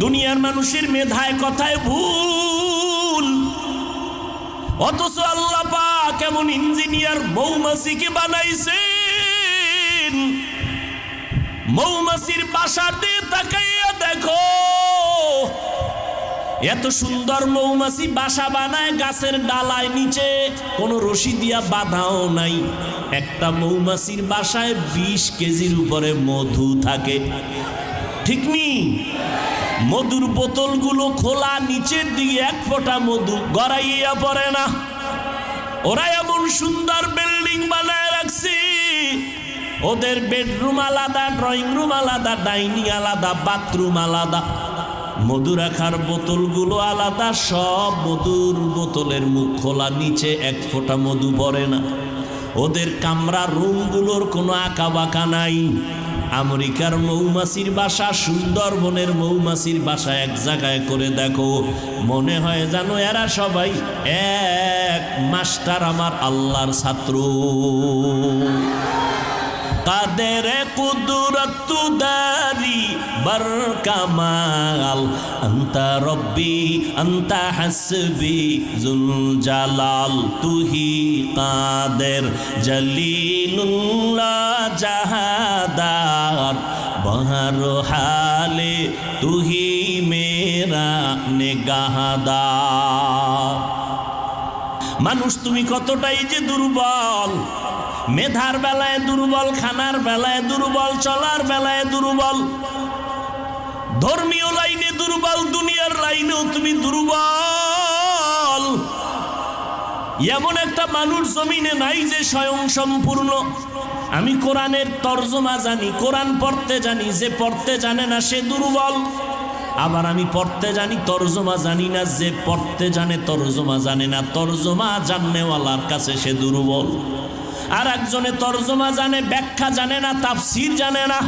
দুনিয়ার মানুষের মেধায় কথায় ভুল, অথচ আল্লাহ পাক কেমন ইঞ্জিনিয়ার মৌমাছিকে বানাইছেন। মৌমাছির বাসার দিয়ে তাকাইয়া দেখো, এত সুন্দর মৌমাছি বাসা বানায় গাছের ডালায়, নিচে কোনো রশি দিয়া বাঁধাও নাই। একটা মৌমাছির বাসায় 20 কেজির উপরে মধু থাকে, ঠিক নি? মধুর বোতলগুলো খোলা, নিচের দিকে 1 ফোঁটা মধু গড়াইয়া পড়ে না। ওরা এমন সুন্দর বিল্ডিং বানায় রাখছে, ওদের বেডরুম আলাদা, ড্রয়িং রুম আলাদা, ডাইনিং আলাদা, বাথরুম আলাদা, মধু রাখার বোতলগুলো আলাদা। সব মধুর বোতলের মুখ খোলা, নিচে 1 ফোঁটা মধু পড়ে না। ওদের কামরা রুমগুলোর কোনো আঁকা বাঁকা নাই। আমেরিকার মৌমাছির বাসা, সুন্দরবনের মৌমাছির বাসা এক জায়গায় করে দেখো, মনে হয় জানো এরা সবাই এক মাস্টার, আমার আল্লাহর ছাত্র। কাদের কুদরত দারি বর কামাল, আন্তা রব্বি আন্তা হাসবি জুল জালাল, তুহি কাদের জলিলুল্লাহ জাহাদার, বহর হালে তুহি মেরা নেগাহদার। মানুষ তুমি কতটাই যে দুর্বল, মেধার বেলায় দুর্বল, খানার বেলায় দুর্বল, চলার বেলায় দুর্বল, ধর্মীয় লাইনে দুর্বল, দুনিয়ার লাইনেও তুমি দুর্বল। এমন একটা মানুষ জমিনে নাই যে স্বয়ং সম্পূর্ণ। আমি কোরআনের তর্জমা জানি, কোরআন পড়তে জানি, যে পড়তে জানে না সে দুর্বল। আবার আমি পড়তে জানি, তর্জমা জানি না, যে পড়তে জানে তর্জমা জানে না, তর্জমা জাননেওয়ালার কাছে সে দুর্বল। আর একজনে তর্জমা জানে, ব্যাখ্যা জানে না, তাফসীর জানে না,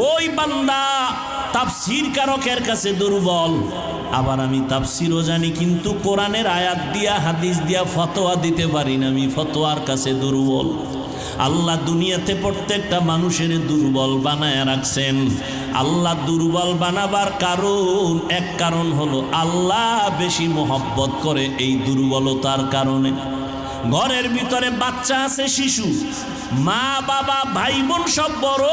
ওই বান্দা তাফসীর কারকের কাছে দুর্বল। আবার আমি তাফসীরও জানি, কিন্তু কোরআনের আয়াত দিয়া হাদিস দিয়া ফতোয়া দিতে পারি না, আমি ফতোয়ার কাছে দুর্বল। আল্লাহ দুনিয়াতে প্রত্যেকটা মানুষের দুর্বল বানায় রাখছেন। আল্লাহ দুর্বল বানাবার কারণ, এক কারণ হলো আল্লাহ বেশি মহব্বত করে এই দুর্বলতার কারণে। ঘরের ভিতরে বাচ্চা আছে, শিশু, মা বাবা ভাই বোন সব বড়,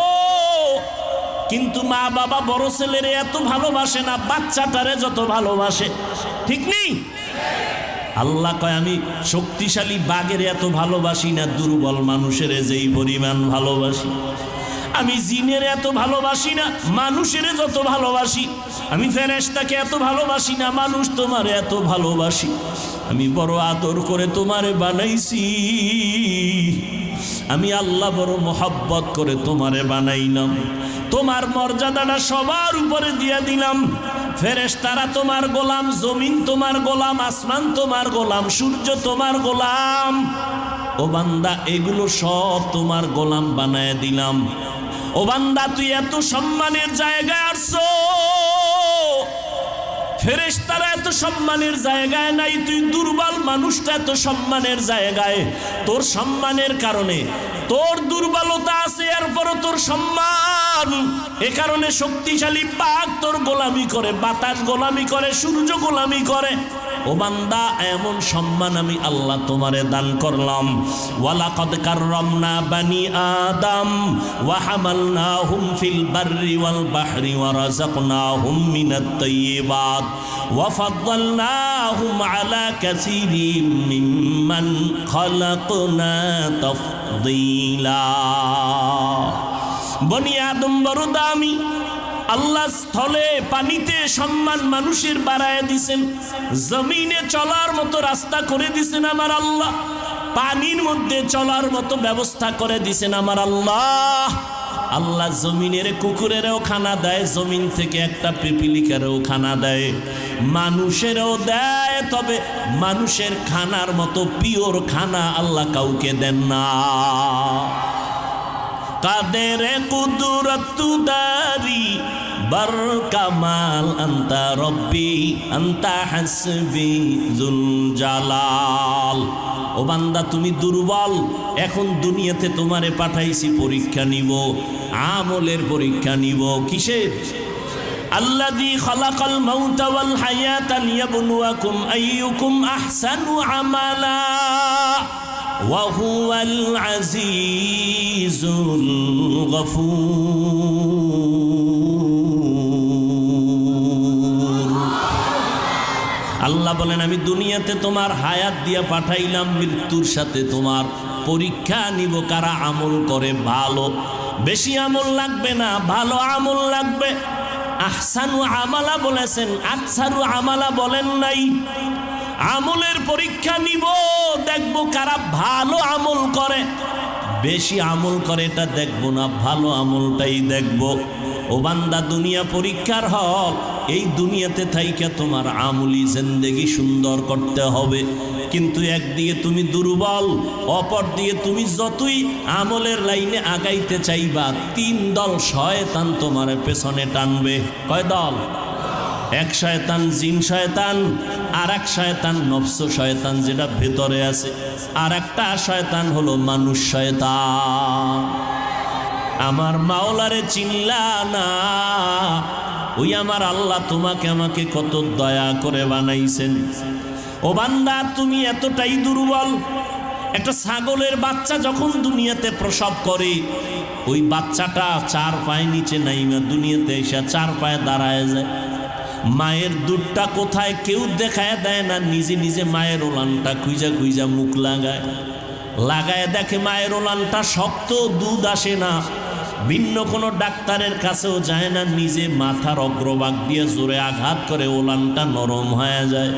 কিন্তু মা বাবা বড় ছেলেরে এত ভালোবাসে না বাচ্চাটারে যত ভালোবাসে, ঠিক নেই? আল্লাহ কয় আমি শক্তিশালী বাঘের এত ভালোবাসি না, দুর্বল মানুষের যেই পরিমাণ ভালোবাসি। আমি জিনের এত ভালোবাসি না, মানুষের যত ভালোবাসি। আমি ফেরেশতাকে এত ভালোবাসি না, মানুষ তোমার এত ভালোবাসি। আমি বড় আদর করে তোমারে বানাইছি, আমি আল্লাহ বড় মোহাব্বত করে তোমারে বানাইলাম। তোমার মর্যাদাটা সবার উপরে দিয়ে দিলাম। ফেরেশতারা তোমার গোলাম, জমিন তোমার গোলাম, আসমান তোমার গোলাম, সূর্য তোমার গোলাম। ও বান্দা, এগুলো সব তোমার গোলাম বানায় দিলাম। ও বান্দা, তুই এত সম্মানের জায়গায় আসছো, ফেরেশতারা এত সম্মানের জায়গায় নাই, তুই দুর্বল মানুষটা এত সম্মানের জায়গায়। তোর সম্মানের কারণে, তোর দুর্বলতা আছে, এরপরও তোর সম্মান। এ কারণে শক্তিশালী বাঘ তোর গোলামি করে, বাতাস গোলামি করে, সূর্য গোলামি করে। ও বান্দা, এমন সম্মান আমি আল্লাহ তোমারে দান করলাম। ওয়ালাকাদ কাররামনা বানি আদম ওয়া হামালনাহুম ফিল বাররি ওয়াল বাহরি ওয়া রাযাকনাহুম মিনাত তাইয়্যিবাত ওয়া ফাদ্দালনাহুম আলা কাসীরিম মিম্মান খালাকনা তাফদীলা। বনি আদম বড় দামি। আল্লাহ স্থলে পানিতে সম্মান মানুষের বাড়ায় দিছেন, জমিনে চলার মতো রাস্তা করে দিছেন আমার আল্লাহ, পানির মধ্যে চলার মতো ব্যবস্থা করে দিছেন আমার আল্লাহ। আল্লাহ জমিনের কুকুরেরও খানা দেয়, জমিন থেকে একটা পিপিলিকারও খানা দেয়, মানুষেরও দেয়। তবে মানুষের খানার মতো পিওর খানা আল্লাহ কাউকে দেন না। কাদের কুদরত দারি বর কামাল, আন্তা রব্বি আন্তা হাসবি জুল জালাল। ও বান্দা, তুমি দুর্বল। এখন দুনিয়াতে তোমারে পাঠাইছি পরীক্ষা নিব, আমলের পরীক্ষা নিব। কিসের? আল্লাযী খালাকাল মাউতা ওয়াল হায়াতা লিয়াবলুয়াকুম আইয়ুকুম আহসানু আমালা ওয়া হুয়াল আজিজুল গফুর। আল্লাহ বলেন আমি দুনিয়াতে তোমার হায়াত দিয়ে পাঠাইলাম, মৃত্যুর সাথে তোমার পরীক্ষা নিব কারা আমল করে ভালো। বেশি আমল লাগবে না, ভালো আমল লাগবে। আহসানু আমালা বলেছেন, আকসারু আমালা বলেন নাই। আমলের পরীক্ষা নিব, দেখব কারা ভালো আমল করে। বেশি আমল করে এটা দেখব না, ভালো আমলটাই দেখব। ও বান্দা, দুনিয়া পরীক্ষার হল। এই দুনিয়াতে থাইকা তোমার আমলি জিন্দেগি সুন্দর করতে হবে। কিন্তু একদিকে তুমি দুর্বল, অপর দিকে তুমি যতই আমলের লাইনে আগাইতে চাইবা, 3 দল শয়তান তোমার পেছনে টানবে। কয় দল? এক শয়তান জিন শয়তান, আর এক শয়তান নফস শয়তান যেটা ভেতরে আছে, আর একটা শয়তান হলো মানুষ শয়তান। আমার মাওলারে চিনলা না? ওই আমার আল্লাহ তোমাকে আমাকে কত দয়া করে বানাইছেন। ও বান্দা, তুমি এতটাই দুর্বল। একটা ছাগলের বাচ্চা যখন দুনিয়াতে প্রসব করে, ওই বাচ্চাটা 4 পায়ে নিচে নাইমা দুনিয়াতে এসে 4 পায়ে দাঁড়ায় যায়। মায়ের দুধটা কোথায় কেউ দেখায় দেয় না, নিজে নিজে মায়ের ওলানটা খুঁজা খুঁজা মুখ লাগায় দেখে মায়ের ওলানটা শক্ত, দুধ আসে না। ভিন্ন কোনো ডাক্তারের কাছেও যায় না, নিজে মাথার অগ্রভাগ দিয়ে জোরে আঘাত করে ওলানটা নরম হয়ে যায়।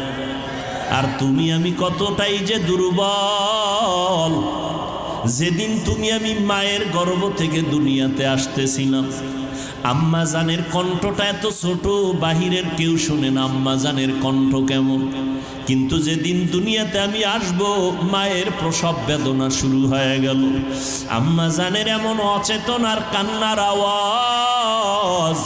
আর তুমি আমি কতটাই যে দুর্বল। যেদিন তুমি আমি মায়ের গর্ভ থেকে দুনিয়াতে আসতেছিলাম, আম্মা জানের কণ্ঠটা এত ছোট, বাহিরের কেউ শোনে না আম্মা জানের কণ্ঠ কেমন। কিন্তু যেদিন দুনিয়াতে আমি আসব, মায়ের প্রসব বেদনা শুরু হয়ে গেল। আম্মা জানের এমন অচেতন আর কান্নার আওয়াজ,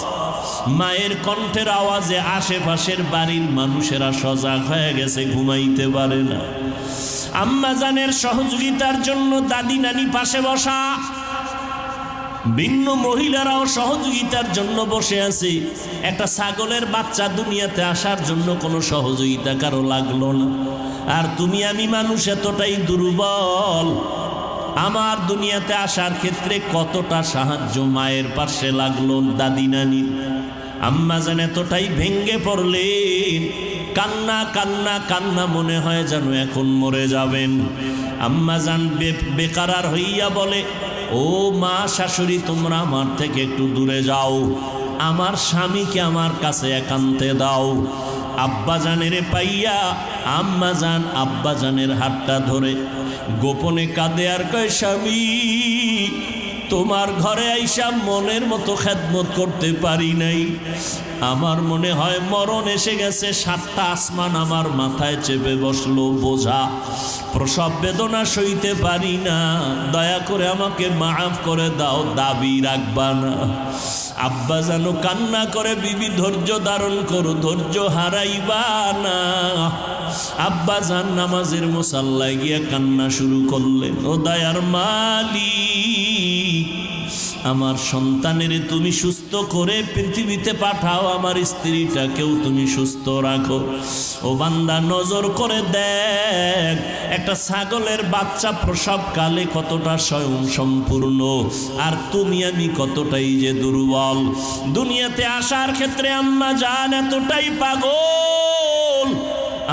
মায়ের কণ্ঠের আওয়াজে আশেপাশের বাড়ির মানুষেরা সজাগ হয়ে গেছে, ঘুমাইতে পারে না। আম্মা জানের সহযোগিতার জন্য দাদি নানি পাশে বসা, ভিন্ন মহিলারাও সহযোগিতার জন্য বসে আছে। একটা ছাগলের বাচ্চা দুনিয়াতে আসার জন্য কোনো সহযোগিতা কারো লাগলো না। আর তুমি আমি মানুষ এতটাই দুর্বল, আমার দুনিয়াতে আসার ক্ষেত্রে কতটা সাহায্য মায়ের পাশে লাগলো, দাদি নানি। আম্মা জান এতটাই ভেঙ্গে পড়লেন, কান্না কান্না কান্না, মনে হয় যেন এখন মরে যাবেন। আম্মা জান বেকারার হইয়া বলে, ও মা শাশুড়ি, তোমরা আমার থেকে একটু দূরে যাও, আমার স্বামীকে আমার কাছে একান্তে দাও। আব্বা জানের পাইয়া আম্মা জান আব্বা জানের হাতটা ধরে গোপনে কাঁদে আর কয়, স্বামী তোমার ঘরে আইসা মনের মতো খেদমত করতে পারি নাই। আমার মনে হয় মরণ এসে গেছে। 7টা আসমান আমার মাথায় চেপে বসলো বোঝা, প্রসব বেদনা সইতে পারি না, দয়া করে আমাকে মাফ করে দাও, দাবি রাখবা না। আব্বা জানো কান্না করে, বিবি ধৈর্য ধারণ করো, ধৈর্য হারাইবা না। আব্বা জান নামাজের মুসাল্লায় গিয়ে কান্না শুরু করলেন, ও দয়ার মালিক, আমার সন্তানের তুমি সুস্থ করে পৃথিবীতে পাঠাও, আমার স্ত্রীটাকেও তুমি সুস্থ রাখো। ও বান্দা, নজর করে দেখ, একটা ছাগলের বাচ্চা প্রসবকালে কতটা স্বয়ং সম্পূর্ণ, আর তুমি আমি কতটাই যে দুর্বল। দুনিয়াতে আসার ক্ষেত্রে আম্মা জান এতটাই পাগল,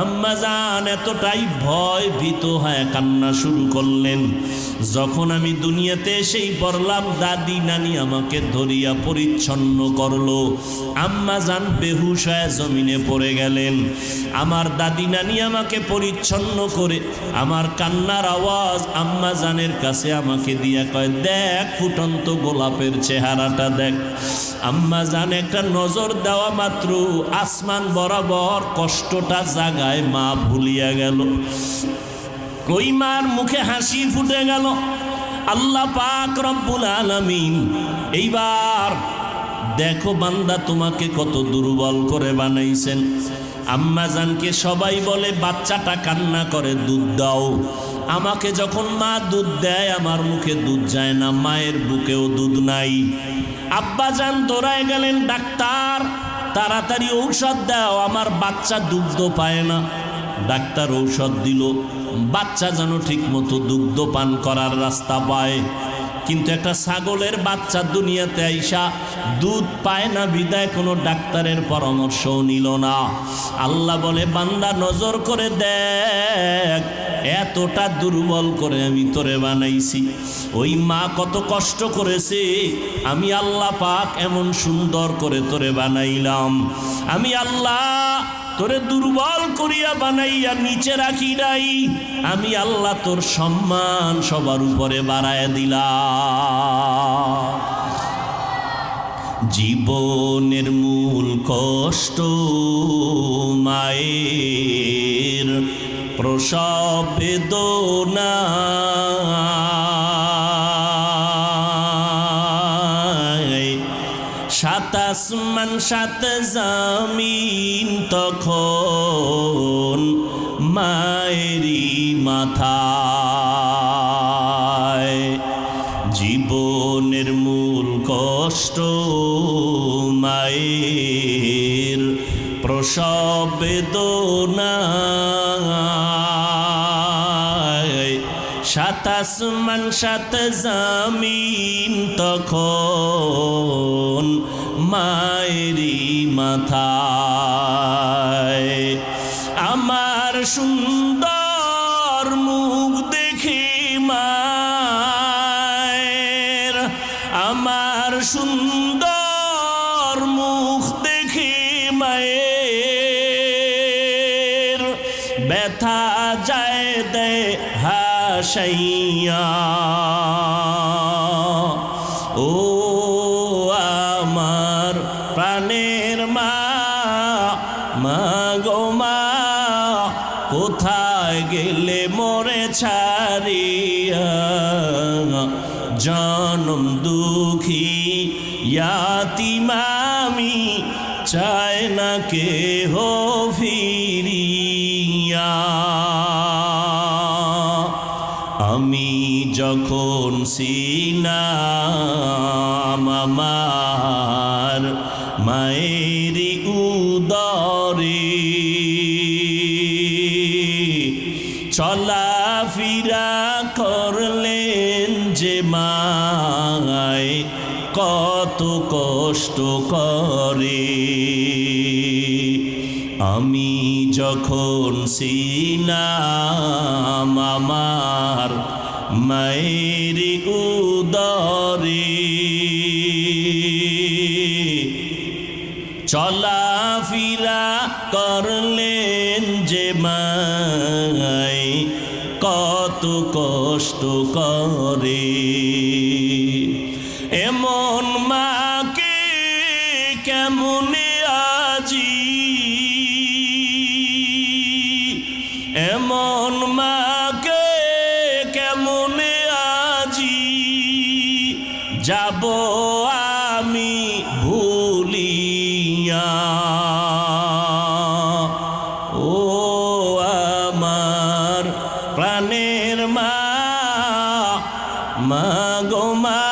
আম্মা জান এতটাই ভয় ভীত হয়ে কান্না শুরু করলেন। যখন আমি দুনিয়াতে এসেই পড়লাম, দাদি নানি আমাকে ধরিয়া পরিচ্ছন্ন করলো। আম্মা জান বেহুশ হয়ে জমিনে পড়ে গেলেন। আমার দাদি নানি আমাকে পরিচ্ছন্ন করে আমার কান্নার আওয়াজ আম্মা জানের কাছে আমাকে দিয়া কয়, দেখ ফুটন্ত গোলাপের চেহারাটা দেখ। আম্মা জান একটা নজর দেওয়া মাত্র আসমান বরাবর কষ্টটা জাগায় মা ভুলিয়া গেল। ওই মার মুখে হাসি ফুটে গেল। আল্লাহ পাক রব্বুল আলামিন এইবার দেখো বান্দা তোমাকে কত দুর্বল করে বানাইছেন। আম্মা জানকে সবাই বলে বাচ্চাটা কান্না করে, দুধ দাও। আমাকে যখন মা দুধ দেয় আমার মুখে দুধ যায় না, মায়ের বুকেও দুধ নাই। আব্বা জান দৌড়ায় গেলেন ডাক্তার, তাড়াতাড়ি ঔষধ দাও, আমার বাচ্চা দুগ্ধ পায় না। ডাক্তার ঔষধ দিল, বাচ্চা যেন ঠিক মতো দুগ্ধ পান করার রাস্তা পায়। কিন্তু একটা ছাগলের বাচ্চা দুনিয়াতে আইসা দুধ পায় না বিদায় কোনো ডাক্তারের পরামর্শও নিল না। আল্লাহ বলে, বান্দা নজর করে দেখ, এতটা দুর্বল করে আমি তোরে বানাইছি। ওই মা কত কষ্ট করেছে, আমি আল্লাহ পাক এমন সুন্দর করে তোরে বানাইলাম। আমি আল্লাহ তোরে দুর্বল করিয়া বানাইয়া নিচে রাখি নাই, আমি আল্লাহ তোর সম্মান সবার উপরে বাড়ায় দিলাম। জীবনের মূল কষ্ট মায়ের প্রসব বেদনা, সাত আসমান সাত জমিন তখন মায়েরই মাথায়। জীবনের মূল কষ্ট মায়ের প্রসব বেদনা, সাত আসমান সাত জমিন তখন মায়েরই মাথায়। আমার সুন্দর মুখ দেখে মায়ের, আমার সুন্দর মুখ দেখে মায়ের ব্যথা যায় দেয় হাসাইয়া। ও আমার প্রাণের মা, মা গো মা, কোথায় গেলে মোরে ছাড়িয়া? জনম দুঃখী ইয়াতীম আমি, চাই না কেহ ফিরিয়া। আমি যখন ছিলাম আমার মায়েরই উদরে, চলাফেরা করলেন যে মায় কত কষ্ট করে। আমি যখন ছিলাম আমার মায়েরই উদরে, চলাফেরা করলেন যে মায় কত কষ্ট করে। এমন মাকে কেমনে আজি, এমন মাকে কেমনে আজি যাব আমি ভুলিয়া। ও আমার প্রাণের মা, মা গো মা,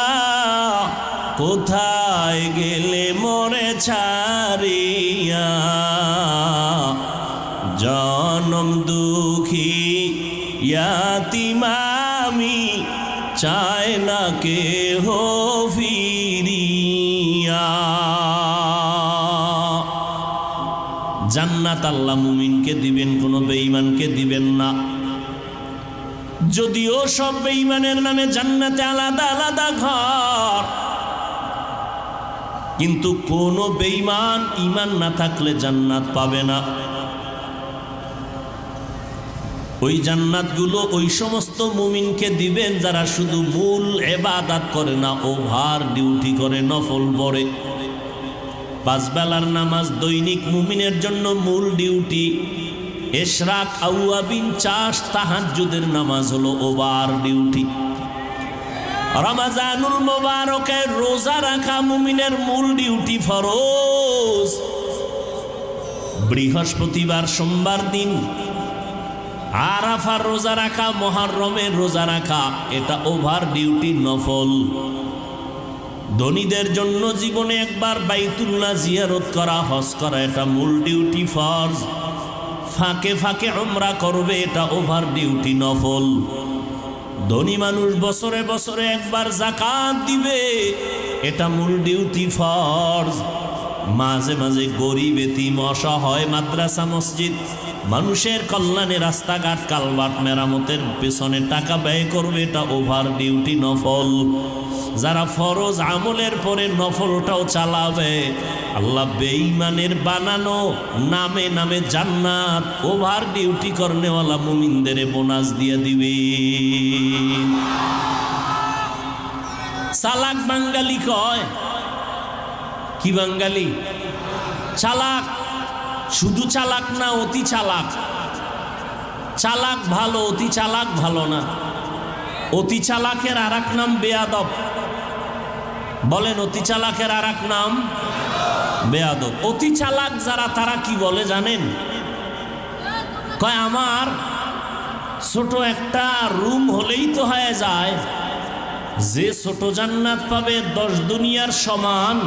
কোথায় গেলে মোরে ছাড়িয়া? জনম দুঃখী ইয়াতীম আমি, চাই না কেহ ফিরিয়া। জান্নাত আল্লাহ মুমিনকে দিবেন, কোনো বেঈমানকে দিবেন না। যদিও সব বেঈমানের নামে জান্নাতে আলাদা আলাদা ঘর, কিন্তু কোনো বেঈমান ঈমান না থাকলে জান্নাত পাবে না। ওই জান্নাতগুলো ওই সমস্ত মুমিনকে দিবেন যারা শুধু মূল ইবাদত করে না, ওভার ডিউটি করে, নফল পড়ে। পাঁচ বেলার নামাজ দৈনিক মুমিনের জন্য মূল ডিউটি। ইশরাক, আওয়াবিন, চাষ, তাহাজ্জুদের নামাজ হলো ওভার ডিউটি। রমজানুল মুবারকে রোজা রাখা মুমিনের মূল ডিউটি, ফরজ। বৃহস্পতিবার সোমবার দিন আরাফার রোজা রাখা, মুহররমের রোজা রাখা, এটা ওভার ডিউটি, নফল। ধনীদের জন্য জীবনে একবার বাইতুল্লাহ জিয়ারত করা, হজ করা, এটা মূল ডিউটি ফরজ। ফাঁকে ফাঁকে উমরা করবে, এটা ওভার ডিউটি নফল। ধনী মানুষ বছরে বছরে একবার যাকাত দিবে, এটা মূল ডিউটি ফরজ। মাঝে মাঝে গরিব এতিম অসহায় মাদ্রাসা মসজিদ মানুষের কল্যাণে রাস্তাঘাট কালভার্ট মেরামতের পেছনে টাকা ব্যয় করবে, এটা ওভার ডিউটি নফল। যারা ফরজ আমলের পরে নফলটাও চালাবে, আল্লাহ বেঈমানের বানানো নামে নামে জান্নাত ওভার ডিউটি করনেওয়ালা মুমিনদের বোনাস দিয়ে দিবে। চালাক বাঙালি কয়, কি বাঙালি? চালাক। শুধু চালাক না, অতি চালাক। চালাক ভালো, অতি চালাক ভালো না। অতি চালাকের আর এক নাম বেয়াদব। বলেন, অতি চালাকের আর এক নাম বেয়াদব। অতি চালাক যারা, তারা কি বলে জানেন? কয় আমার ছোট একটা রুম হলেই তো হয়ে যায়, যে ছোট জান্নাত পাবে 10 দুনিয়ার সমান,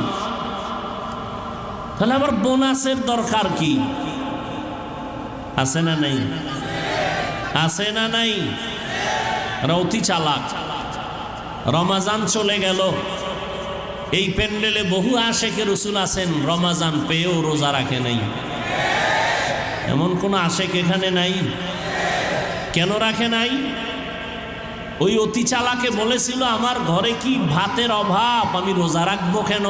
তাহলে আবার বোনাসের দরকার কি? আছে না নাই? আছে না নাই? অতি চালাক। রমাজান চলে গেল, এই প্যান্ডেলে বহু আশেকে রসুল আছেন, রমাজান পেয়েও রোজা রাখে নাই। এমন কোন আশেক এখানে নাই? কেন রাখে নাই? ওই অতি চালাকে বলেছিল, আমার ঘরে কি ভাতের অভাব, আমি রোজা রাখবো কেন?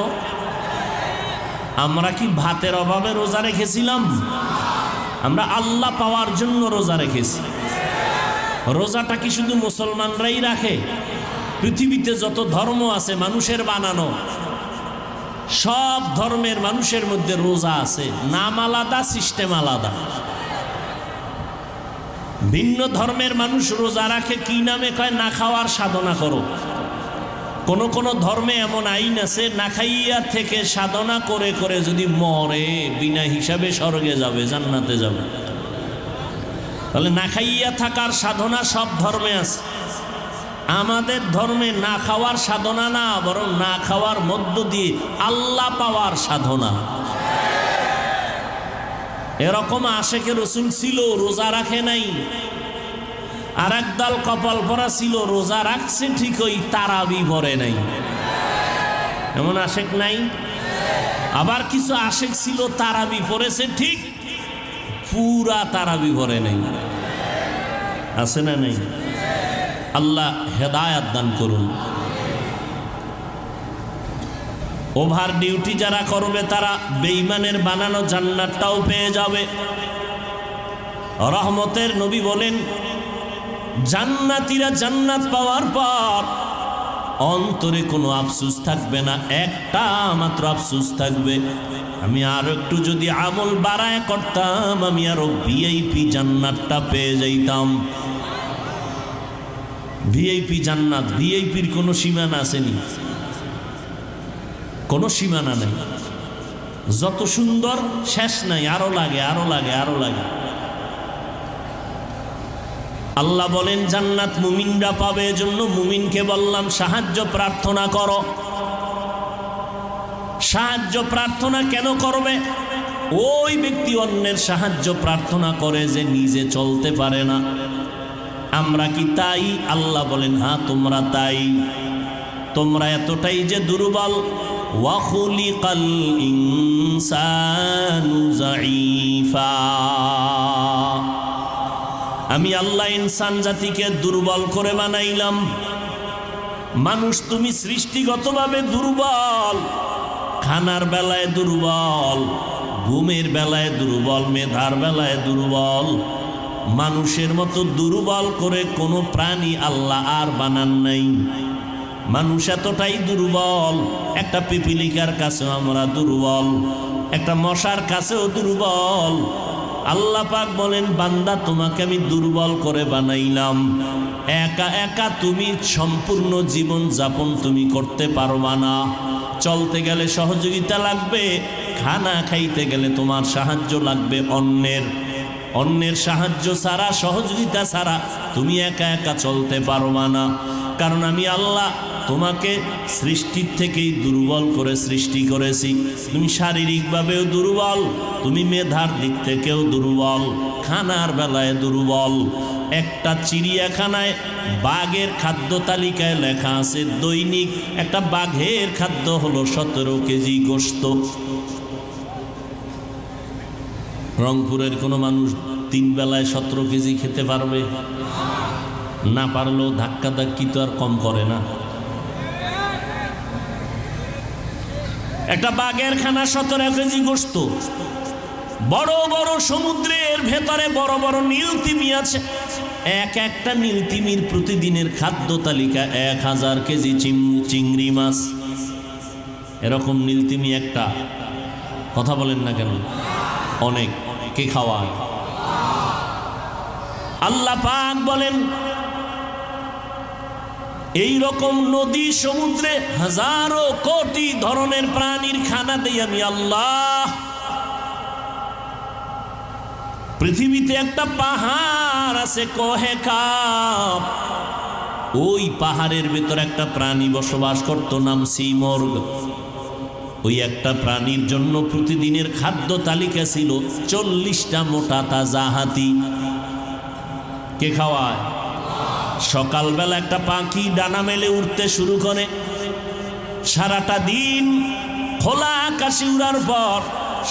আমরা কি ভাতের অভাবে রোজা রেখেছিলাম? আমরা আল্লাহ পাওয়ার জন্য রোজা রেখেছি। রোজাটা কি শুধু মুসলমানরাই রাখে? পৃথিবীতে যত ধর্ম আছে মানুষের বানানো, সব ধর্মের মানুষের মধ্যে রোজা আছে, নাম আলাদা, সিস্টেম আলাদা। ভিন্ন ধর্মের মানুষ রোজা রাখে কি নামে? কয় না খাওয়ার সাধনা করো। কোন কোন ধর্মে এমন আইন আছে, না খাইয়া থেকে সাধনা করে করে যদি মরে, বিনা হিসাবে স্বর্গে যাবে, জান্নাতে যাবে। তাহলে না খাইয়া থাকার সাধনা সব ধর্মে আছে। আমাদের ধর্মে না খাওয়ার সাধনা না, বরং না খাওয়ার মধ্য দিয়ে আল্লাহ পাওয়ার সাধনা। এরকম আশেকে রসুল ছিল, রোজা রাখে নাই। আর একদল কপাল পরা ছিল, রোজা রাখছে ঠিকই, তারাবি পড়ে নাই। এমন আশেক নাই? আবার কিছু আশেক ছিল, তারাবি পড়েছে ঠিক, পুরা তারাবি পড়ে নাই। আছে না নাই? আল্লাহ হেদায়াত দান করুন। ওভার ডিউটি যারা করবে, তারা বেঈমানের বানানো জান্নাতটাও পেয়ে যাবে। রহমতের নবী বলেন, জান্নাতীরা জান্নাত পাওয়ার পর অন্তরে কোনো আফসোস থাকবে না, একটা মাত্র আফসোস থাকবে, আমি আরো একটু যদি আমল বাড়ায় করতাম, আমি আরো ভিআইপি জান্নাতটা পেয়ে যাইতাম। ভিআইপি জান্নাত, ভিআইপির কোনো সীমানা আসেনি, কোনো সীমানা নেই। যত সুন্দর শেষ নাই, আরো লাগে, আরো লাগে, আরো লাগে। আল্লাহ বলেন জান্নাত মুমিনরা পাবে, এজন্য মুমিনকে বললাম সাহায্য প্রার্থনা করো। সাহায্য প্রার্থনা কেন করবে? ওই ব্যক্তি অন্যের সাহায্য প্রার্থনা করে যে নিজে চলতে পারে না। আমরা কি তাই? আল্লাহ বলেন হ্যাঁ, তোমরা তাই। তোমরা এতটাই যে দুর্বল। ওয়া খুলিকাল ইনসানু যায়ীফা, আমি আল্লাহ ইনসান জাতিকে দুর্বল করে বানাইলাম। মানুষ তুমি সৃষ্টিগতভাবে দুর্বল, খানার বেলায় দুর্বল, ঘুমের বেলায় দুর্বল, মেধার বেলায় দুর্বল। মানুষের মতো দুর্বল করে কোনো প্রাণী আল্লাহ আর বানান নাই। মানুষ এতটাই দুর্বল, একটা পিপিলিকার কাছেও আমরা দুর্বল, একটা মশার কাছেও দুর্বল। আল্লাহ পাক বলেন বান্দা তোমাকে আমি দুর্বল করে বানাইলাম, একা একা তুমি সম্পূর্ণ জীবন যাপন তুমি করতে পারবা না। চলতে গেলে সহযোগিতা লাগবে, খানা খাইতে গেলে তোমার সাহায্য লাগবে অন্যের। অন্যের সাহায্য ছাড়া, সহযোগিতা ছাড়া তুমি একা একা চলতে পারবা না। কারণ আমি আল্লাহ তোমাকে সৃষ্টির থেকেই দুর্বল করে সৃষ্টি করেছি। তুমি শারীরিকভাবেও দুর্বল, তুমি মেধার দিক থেকেও দুর্বল, খানার বেলায় দুর্বল। একটা চিড়িয়াখানায় বাঘের খাদ্য তালিকায় লেখা আছে দৈনিক একটা বাঘের খাদ্য হলো 17 কেজি গোশত। রংপুরের কোনো মানুষ 3 বেলায় 17 কেজি খেতে পারবে? না পারলেও ধাক্কা ধাক্কি তো আর কম করে না। একটা বাঘের খানা 17 কেজি গোশত। বড় বড় সমুদ্রের ভেতরে বড় বড় নীলতিমি আছে, একটা নীলতিমির প্রতিদিনের খাদ্য তালিকা 1000 কেজি চিংড়ি মাছ। এরকম নীলতিমি একটা, কথা বলেন না কেন? অনেক। কে খাওয়ায়? আল্লাহ পাক বলেন এই রকম নদী সমুদ্রে হাজারো কোটি ধরনের প্রাণীর খানা দেই আমি আল্লাহ। পৃথিবীতে একটা পাহাড় আছে কোহে কাপ, ওই পাহাড়ের ভেতর একটা প্রাণী বসবাস করত, নাম সিমর্গ। ওই একটা প্রাণীর জন্য প্রতিদিনের খাদ্য তালিকা ছিল 40টা মোটা তাজা হাতি। কে খাওয়ায়? সকালবেলা একটা পাখি ডানা মেলে উঠতে শুরু করে, সারাটা দিন খোলা আকাশে উড়ার পর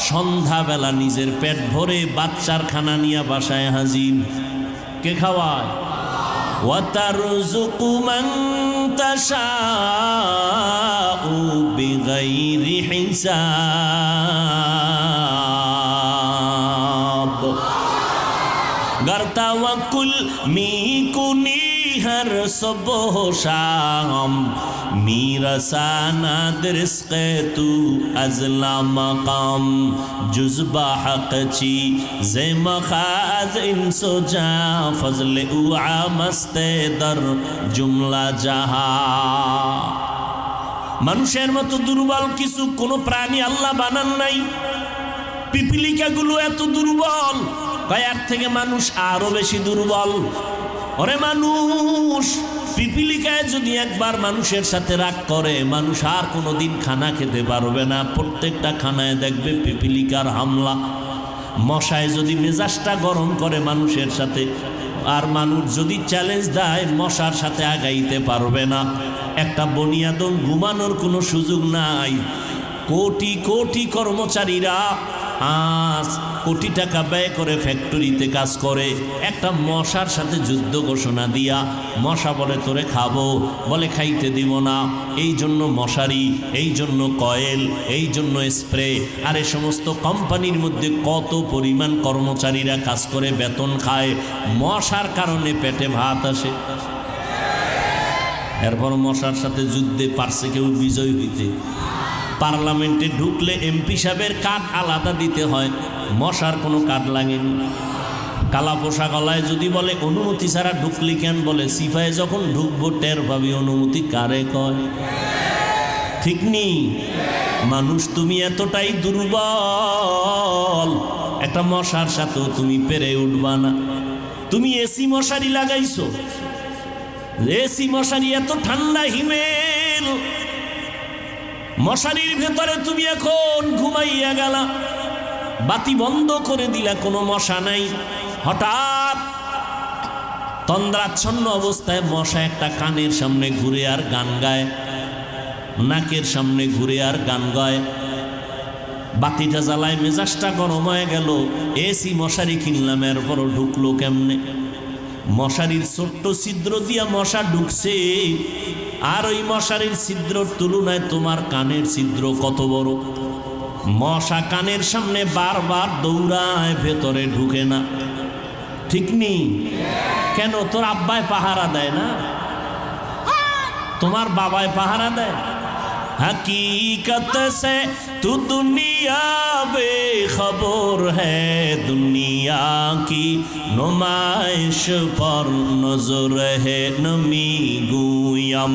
সন্ধ্যাবেলা নিজের পেট ভরে বাচ্চার খানা নিয়ে বাসায় হাজির। কে খাওয়ায়? ওয়াতারযুকু মান তাশাউ বিগাইরি হিসাব। गर तवक्कुल मीकुनी हर सुबह शाम मीरसाना रिज़्क़े तू अज़ला मकाम जुज़बा हक़ची ज़े मखाज़ इंसो जा फज़ले उआ मस्ते दर जुमला जहा। মানুষের মতো দুর্বল কিছু কোনো প্রাণী আল্লাহ বানান নাই। পিপিলিকাগুলো এত দুর্বল, এর থেকে মানুষ আরো বেশি দুর্বল। ওরে মানুষ, পিপিলিকায় যদি একবার মানুষের সাথে রাগ করে, মানুষ আর কোনোদিন খানা খেতে পারবে না। প্রত্যেকটা খানায় দেখবে পিপিলিকার হামলা। মশায় যদি মেজাজটা গরম করে মানুষের সাথে, আর মানুষ যদি চ্যালেঞ্জ দেয়, মশার সাথে আগাইতে পারবে না। একটা বনিয়াদম ঘুমানোর কোনো সুযোগ নাই। কোটি কোটি কর্মচারীরা আজ কোটি টাকা ব্যয় করে ফ্যাক্টরিতে কাজ করে, একটা মশার সাথে যুদ্ধ ঘোষণা দিয়া মশা বলে তোরে খাবো, বলে খাইতে দিব না। এই জন্য মশারি, এই জন্য কয়েল, এই জন্য স্প্রে। আর এ সমস্ত কোম্পানির মধ্যে কত পরিমাণ কর্মচারীরা কাজ করে বেতন খায়, মশার কারণে পেটে ভাত আসে। এরপর মশার সাথে যুদ্ধে পারছে কেউ বিজয় হইতে? পার্লামেন্টে ঢুকলে এমপি সাহেবের কার্ড আলাদা দিতে হয়, মশার কোনো কার্ড লাগেনি। কালা পোশাক গলায় যদি বলে অনুমতি ছাড়া ঢুকলি কেন, বলে সিফায় যখন ঢুকবো টের পাবি অনুমতি কারে কয়। ঠিক নি? মানুষ তুমি এতটাই দুর্বল, একটা মশার সাথেও তুমি পেরে উঠবা না। তুমি এসি মশারি লাগাইছো, এসি মশারি এত ঠান্ডা হিমেল, মশারির ভেতরে তুমি এখন ঘুমাইয়া গেলা, বাতি বন্ধ করে দিলা, কোনো মশা নাই। হঠাৎ তন্দ্রাচ্ছন্ন অবস্থায় মশা একটা কানের সামনে ঘুরে আর গান গায়, নাকের সামনে ঘুরে আর গান গায়। বাতিটা জ্বালায়, মেজাজটা গরম হয়ে গেল। এসি মশারি কিনলাম, এরপরও ঢুকলো কেমনে? মশারির ছোট্ট ছিদ্র দিয়া মশা ঢুকছে, আর ওই মশারির ছিদ্রর তুলনায় তোমার কানের ছিদ্র কত বড়। মশা কানের সামনে বারবার দৌড়ায়, ভেতরে ঢুকে না। ঠিক নি? কেন? তোর আব্বায় পাহারা দেয় না? তোমার বাবায় পাহারা দেয়? हकीकत से तू दुनिया बेखबर है, दुनिया की नुमाइश पर नजर है। नमी गुयम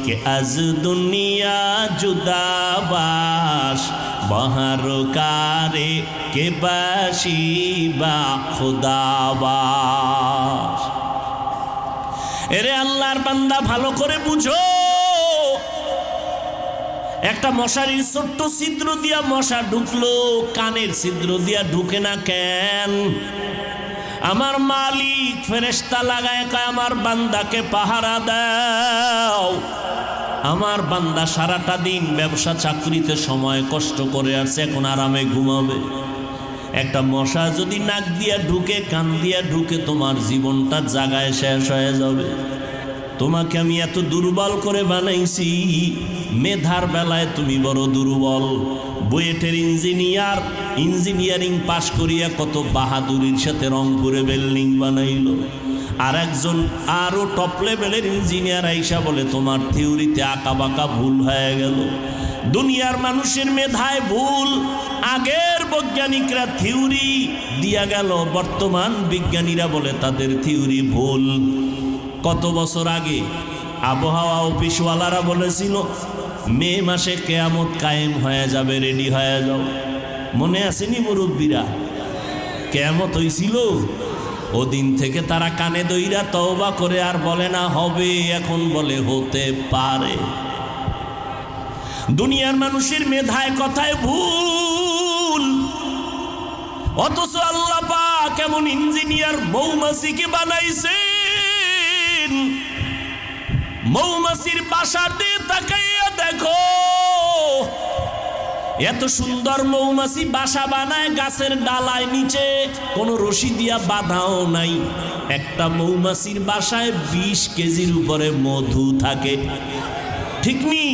के अज दुनिया जुदा बाश, बहर कारे के बाशी बा खुदा बाश। এরে আল্লাহর বান্দা ভালো করে বুঝো, একটা মশারির ছোট্ট ছিদ্র দিয়া মশা ঢুকলো, কানের ছিদ্র দিয়া ঢুকে না কেন? আমার মালিক ফেরেশতা লাগায় কয় আমার বান্দাকে পাহারা দাও। আমার বান্দা সারাটা দিন ব্যবসা চাকরিতে সময় কষ্ট করে আসছে, এখন আরামে ঘুমাবে। একটা মশা যদি নাক দিয়া ঢুকে, কান দিয়া ঢুকে, তোমার জীবনটা জাগায় শেষ হয়ে যাবে। তোমাকে আমি এত দুর্বল করে বানাইছি, মেধার বেলায় তুমি বড় দুর্বল। বুয়েটের ইঞ্জিনিয়ারিং পাশ করিয়া কত বাহাদুরির সাথে রংপুরে বিল্ডিং বানাইল। আর একজন আরো টপ লেভেলের ইঞ্জিনিয়ার আইসা বলে তোমার থিওরিতে আঁকা বাঁকা ভুল হয়ে গেল। দুনিয়ার মানুষের মেধায় ভুল, আগের বৈজ্ঞানিকরা থিওরি দিয়া গেল, বর্তমান বিজ্ঞানীরা বলে তাদের থিওরি ভুল। কত বছর আগে আবহাওয়া অফিসওয়ালারা বলেছিল মে মাসে কিয়ামত কায়েম হয়ে যাবে, রেডি হয়ে যাও। মনে আসেনি মুরব্বীরা? কিয়ামত হইছিল, ওদিন থেকে তারা কানে দইরা তওবা করে আর বলে না হবে, এখন বলে হতে পারে। দুনিয়ার মানুষের মেধায় কথায় ভুল, অথচ আল্লাহ পাক এমন ইঞ্জিনিয়ার মৌমাছিকে বানাইছেন। মৌমাছির বাসার দিয়ে তাকাইয়া দেখো, এত সুন্দর মৌমাছি বাসা বানায় গাছের ডালায়, নিচে কোনো রশি দিয়া বাঁধাও নাই। একটা মৌমাছির বাসায় 20 কেজির উপরে মধু থাকে, ঠিক নি?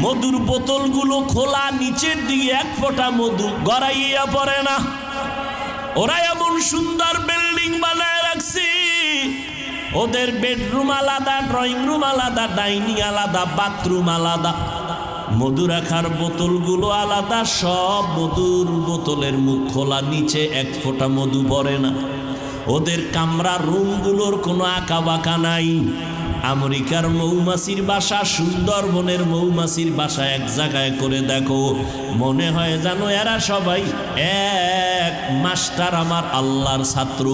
মধুর বোতলগুলো খোলা, নিচের দিকে এক ফোঁটা মধু গড়াইয়া পড়ে না। ওরা এমন সুন্দর বিল্ডিং বানায় রাখছে, ওদের বেডরুম আলাদা, ড্রয়িং রুম আলাদা, ডাইনিং আলাদা, বাথরুম আলাদা, মধু রাখার বোতলগুলো আলাদা, সব মধুর বোতলের মুখ খোলা, নিচে এক ফোঁটা মধু পড়ে না। ওদের কামরা রুমগুলোর কোনো আঁকা বাঁকা নাই। আমেরিকার মৌমাছির বাসা, সুন্দরবনের মৌমাছির বাসা এক জায়গায় করে দেখো, মনে হয় জানো এরা সবাই এক মাস্টার, আমার আল্লাহর ছাত্র।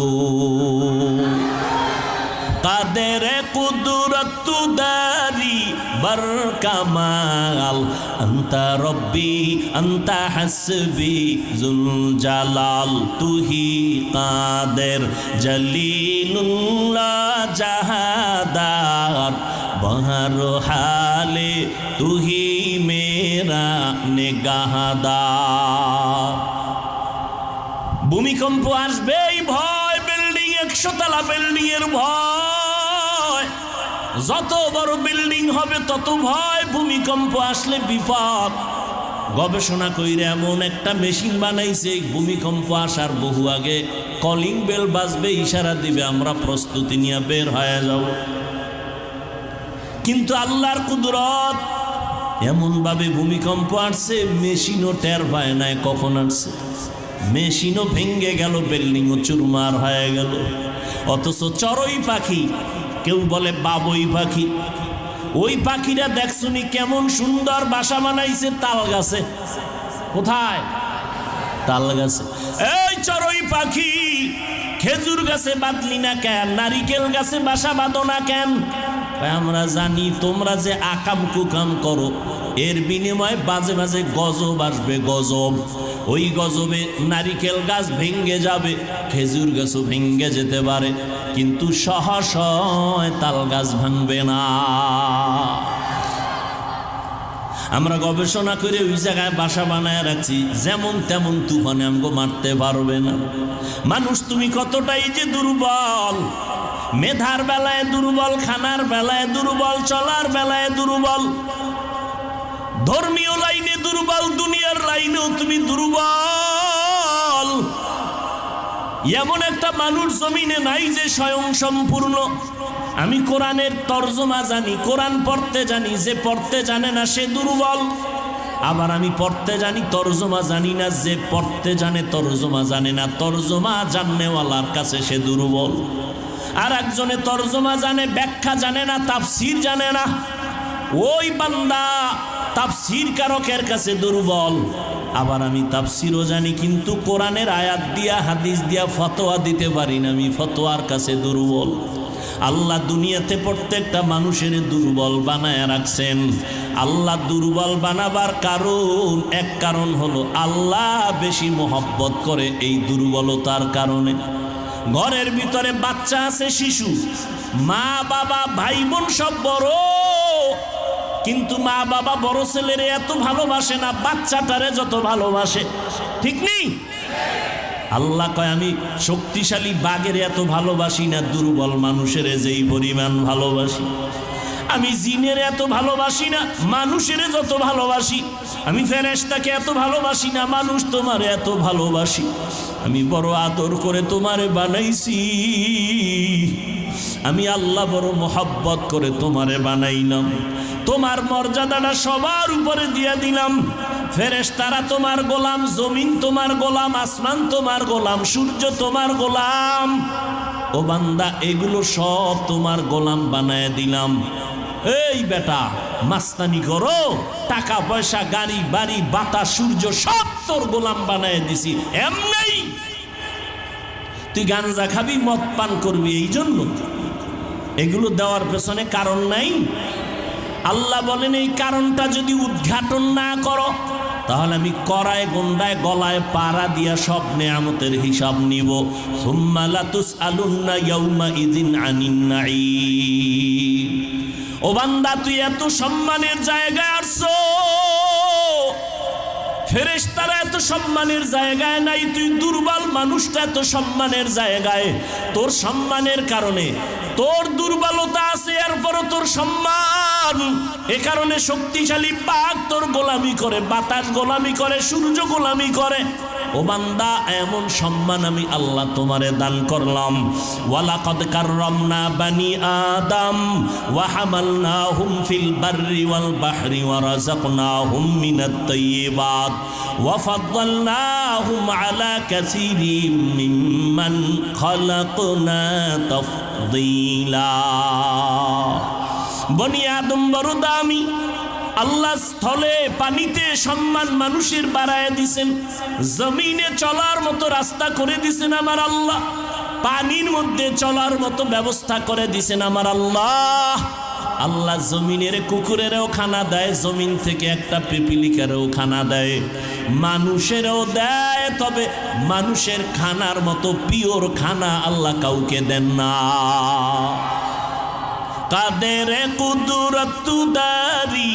কাদের কুদরত দারি বর কামাল, আন্তা রব্বি আন্তা হাসবি জুল জালাল, তুহি কাদের জলিলুল্লাহ জাহাদার, বহর হালে তুহি মেরা নিগাহদার। ভূমিকম্প আসবে এই ভয়, বিল্ডিং 100 তলা বিল্ডিং এর ভয়, যত বড় বিল্ডিং হবে তত ভয়। ভূমিকম্প আসলে বিপদ। গবেষণা কইরে এমন একটা মেশিন বানাইছে, ভূমিকম্প আসার বহু আগে কলিং বেল বাজবে, ইশারা দিবে, আমরা প্রস্তুতি নিয়ে বের হয়ে যাব। কিন্তু আল্লাহর কুদরত, এমন ভাবে ভূমিকম্প আসছে মেশিনও টের পায় নাই কখন আসছে। মেশিনও ভেঙে গেল, বিল্ডিংও চুরমার হয়ে গেল। অথচ চড়ুই পাখি, কেউ বলে বাবুই পাখি, ওই পাখিরা দেখছুনি কেমন সুন্দর বাসা বানাইছে তাল গাছে। কোথায়? তাল গাছে। এই চড়ুই পাখি, খেজুর গাছে বাঁধলি না কেন? নারিকেল গাছে বাসা বাঁধো না কেন? আমরা জানি তোমরা যে আকাম কুকাম করো, এর বিনিময়ে বাজে বাজে গজব আসবে, গজব। ওই গজবে নারিকেল গাছ ভেঙ্গে যাবে, খেজুর গাছও ভেঙ্গে যেতে পারে, কিন্তু সহসয় তাল গাছ ভাঙবে না। আমরা গবেষণা করে ওই জায়গায় বাসা বানায় রাখছি, যেমন তেমন তুফানে আমাকে মারতে পারবে না। মানুষ তুমি কতটাই যে দুর্বল, মেধার বেলায় দুর্বল, খানার বেলায় দুর্বল, চলার বেলায় দুর্বল, ধর্মীয় লাইনে দুর্বল, দুনিয়ার লাইনেও তুমি দুর্বল। এমন একটা মানুষ জমিনে নাই যে স্বয়ং সম্পূর্ণ। আমি কোরআনের তর্জমা জানি, কোরআন পড়তে জানি, যে পড়তে জানে না সে দুর্বল। আবার আমি পড়তে জানি, তর্জমা জানি না, যে পড়তে জানে তর্জমা জানে না, তর্জমা জাননেওয়ালার কাছে সে দুর্বল। আর একজনে তর্জমা জানে, ব্যাখ্যা জানে না, তাফসীর জানে না, ওই বান্দা তাফসীর কারকের কাছে দুর্বল। আবার আমি তাফসীরও জানি, কিন্তু কোরআনের আয়াত দিয়া হাদিস দিয়া ফতোয়া দিতে পারি না, আমি ফতোয়ার কাছে দুর্বল। আল্লাহ দুনিয়াতে প্রত্যেকটা মানুষের দুর্বল বানায় রাখছেন। আল্লাহ দুর্বল বানাবার কারণ, এক কারণ হলো আল্লাহ বেশি মোহব্বত করে এই দুর্বলতার কারণে। ঘরের ভিতরে বাচ্চা আছে, শিশু, মা বাবা ভাই বোন সব বড়, কিন্তু মা বাবা বড় ছেলেরে এত ভালোবাসে না বাচ্চাটারে যত ভালোবাসে। ঠিক নেই? আল্লাহ কয় আমি শক্তিশালী বাঘের এত ভালোবাসি না দুর্বল মানুষের যেই পরিমাণ ভালোবাসি। আমি জিনের এত ভালোবাসি না মানুষের যত ভালোবাসি। আমি ফেরেশতাকে এত ভালোবাসি না মানুষ তোমার এত ভালোবাসি। আমি বড় আদর করে তোমারে বানাইছি। আমি আল্লাহ বড় মোহাব্বত করে তোমারে বানাইলাম। তোমার মর্যাদাটা সবার উপরে দিয়ে দিলাম। ফেরেশতারা তোমার গোলাম, জমিন তোমার গোলাম, আসমান তোমার গোলাম, সূর্য তোমার গোলাম। ও বান্দা, এগুলো সব তোমার গোলাম বানায় দিলাম। এই বেটা, মাস্তানি করো, টাকা পয়সা গাড়ি বাড়ি বাতাস সূর্য সব তোর গোলাম বানায় দিছি। এমনি তুই গাঞ্জা খাবি, মদ পান করবি, এই জন্য এগুলো দেওয়ার পেছনে কারণ নাই। আল্লাহ বলেন এই কারণটা যদি উদ্ঘাটন না করো তাহলে আমি করায় গন্ডায় গলায় পাড়া দিয়া সব নেয়ামতের হিসাব নিব। সুম্মা লাতুসআলুন্না ইয়াউমা ইযিন আনিন নাঈম। ও বান্দা, তুই এত সম্মানের জায়গায় আসছো, ফেরেশতারা এত সম্মানের জায়গায় নাই। তুই দুর্বল মানুষটা এত সম্মানের জায়গায়। তোর সম্মানের কারণে, তোর দুর্বলতা আছে এরপরও তোর সম্মান। এ কারণে শক্তিশালী বাঘ তোর গোলামি করে, বাতাস গোলামি করে, সূর্য গোলামি করে। ও বান্দা, এমন সম্মান আমি আল্লাহ তোমারে দান করলাম। ওয়ালাকাদ কাররামনা বানি আদম ওয়া হামালনাহুম ফিল বাররি ওয়াল বাহরি ওয়া রাযাকনাহুম মিনাত তাইয়্যিবাত ওয়া ফাদ্দালনাহুম আলা কাসীরিম মিম্মান খালাকনা তাফদীলা। বনি আদম বড় দামি। আল্লাহ স্থলে পানিতে সম্মান মানুষের বাড়ায় দিছেন, জমিনে চলার মতো রাস্তা করে দিছেন আমার আল্লাহ, পানির মধ্যে চলার মতো ব্যবস্থা করে দিছেন আমার আল্লাহ। আল্লাহ জমিনের কুকুরেরও খানা দেয়, জমিন থেকে একটা পিপিলিকারও খানা দেয়, মানুষেরও দেয়। তবে মানুষের খানার মতো পিওর খানা আল্লাহ কাউকে দেন না। কাদের কুদরত দারি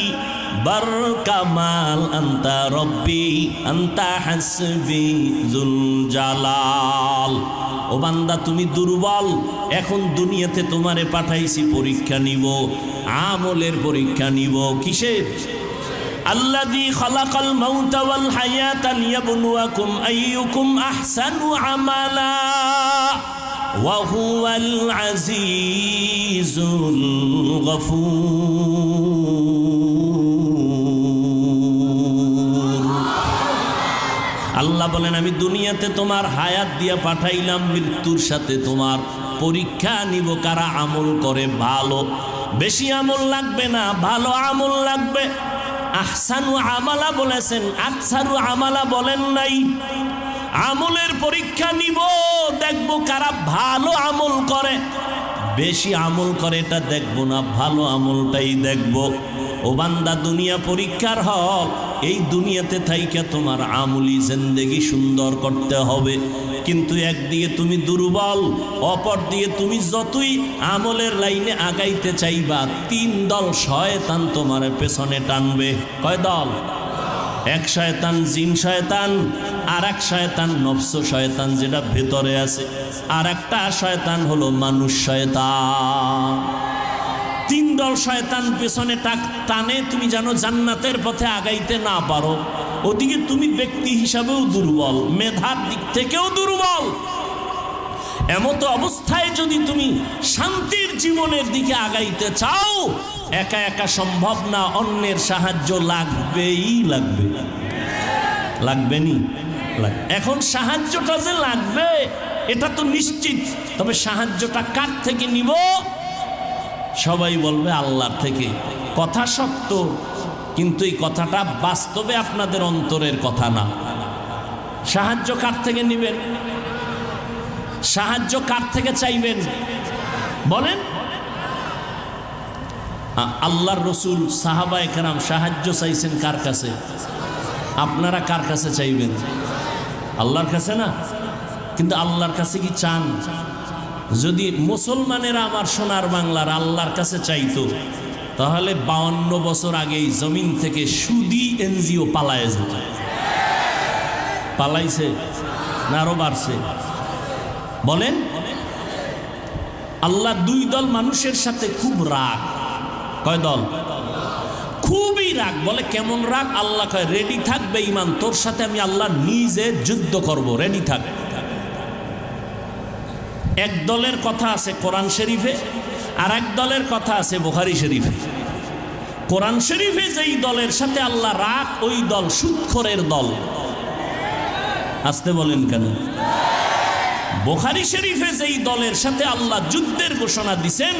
বার কামাল আন্তা রব্বি আন্তা হাসবি জুল জালাল। ও বান্দা, তুমি দুর্বল, এখন দুনিয়াতে তোমারে পাঠাইছি পরীক্ষা নিব, আমলের পরীক্ষা নিব। কিসের? আল্লাযী খালাকাল মাউতা ওয়াল হায়াতা লিয়াবলুয়াকুম আইয়ুকুম আহসানু আমালা ওয়া হুয়াল আজিজুল গফুর। আল্লাহ বলেন আমি দুনিয়াতে তোমার হায়াত দিয়া পাঠাইলাম, মৃত্যুর সাথে তোমার পরীক্ষা নিব কারা আমল করে ভালো। বেশি আমল লাগবে না, ভালো আমল লাগবে। আহসানু আমালা বলেছেন, আকসারু আমালা বলেন নাই। আমলের পরীক্ষা নিব, দেখবো কারা ভালো আমল করে। বেশি আমল করে এটা দেখবো না, ভালো আমলটাই দেখবো। ও বান্দা, দুনিয়া পরীক্ষার হল। এই দুনিয়াতে থাইকা তোমার আমলি জিন্দেগি সুন্দর করতে হবে। কিন্তু একদিকে তুমি দুর্বল, অপর দিকে তুমি যতই আমলের লাইনে আগাইতে চাইবা, তিন দল শয়তান তোমার পেছনে টানবে। কয় দল? এক শয়তান জিন শয়তান, আর এক শয়তান নফস শয়তান যেটা ভেতরে আছে, আর একটা শয়তান হলো মানুষ শয়তান। তিন দল শয়তান পেছনে টানে। তুমি জানো জান্নাতের পথে আগাইতে না পারো, ওদিকে তুমি ব্যক্তি হিসাবেও দুর্বল, মেধার দিক থেকেও দুর্বল। এমতো অবস্থায় যদি তুমি শান্তির জীবনের দিকে আগাইতে চাও, একা একা সম্ভব না, অন্যের সাহায্য লাগবেই লাগবে। লাগবেনি? এখন সাহায্যটা যে লাগবে এটা তো নিশ্চিত। তবে সাহায্যটা কার থেকে নিব? সবাই বলবে আল্লাহর থেকে। কথা সত্য, কিন্তু এই কথাটা বাস্তবে আপনাদের অন্তরের কথা না। সাহায্য কার থেকে নেবেন? সাহায্য কার থেকে চাইবেন? বলেন। আল্লাহর রসুল সাহাবায়ে কেরাম সাহায্য চাইছেন কার কাছে? আপনারা কার কাছে চাইবেন? আল্লাহর কাছে না? কিন্তু আল্লাহর কাছে কি চান? যদি মুসলমানেরা আমার সোনার বাংলার আল্লাহর কাছে চাইতো, তাহলে 52 বছর আগেই জমিন থেকে সুদি এনজিও পালায় যেত। পালাইছে না আরো বাড়ছে? বলেন। আল্লাহ দুই দল মানুষের সাথে খুব রাগ। কয় দল? খুবই রাগ। বলে কেমন রাগ? আল্লাহ কয় রেডি থাকবে ইমান, তোর সাথে আমি আল্লাহ নিজে যুদ্ধ করব, রেডি থাক। এক দলের কথা আছে কোরআন শরীফে, আর এক দলের কথা আছে বুখারী শরীফে। কোরআন শরীফে যেই দলের সাথে আল্লাহ রাগ, ওই দল সুদখোরের দল। আসতে বলেন কেন? বুখারী শরীফে যেই দলের সাথে আল্লাহ যুদ্ধের ঘোষণা দিছেন,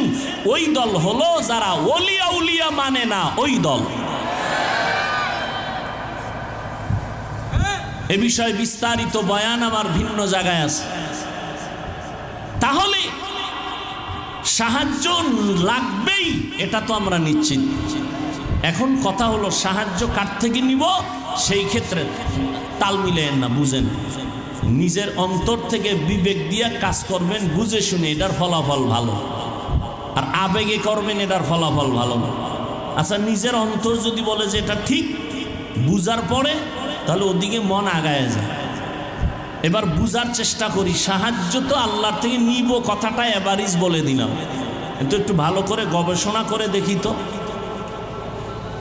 ওই দল হলো যারা ওলিয়া উলিয়া মানে না, ওই দল। এ বিষয়ে বিস্তারিত বয়ান আমার ভিন্ন জায়গায় আছে। তাহলে সাহায্য লাগবেই, এটা তো আমরা নিশ্চিত। এখন কথা হলো সাহায্য কার থেকে নিব, সেই ক্ষেত্রে তাল মিলেন না, বুঝেন। নিজের অন্তর থেকে বিবেক দিয়ে কাজ করবেন, বুঝে শুনে, এটার ফলাফল ভালো। আর আবেগে করবেন, এটার ফলাফল ভালো না। আচ্ছা, নিজের অন্তর যদি বলে যে এটা ঠিক, বুঝার পরে তাহলে ওদিকে মন আগায় যায়। এবার বুঝার চেষ্টা করি, সাহায্য তো আল্লাহর থেকে নিব, কথাটা এভারেজ বলে দিলাম, কিন্তু একটু ভালো করে গবেষণা করে দেখি তো।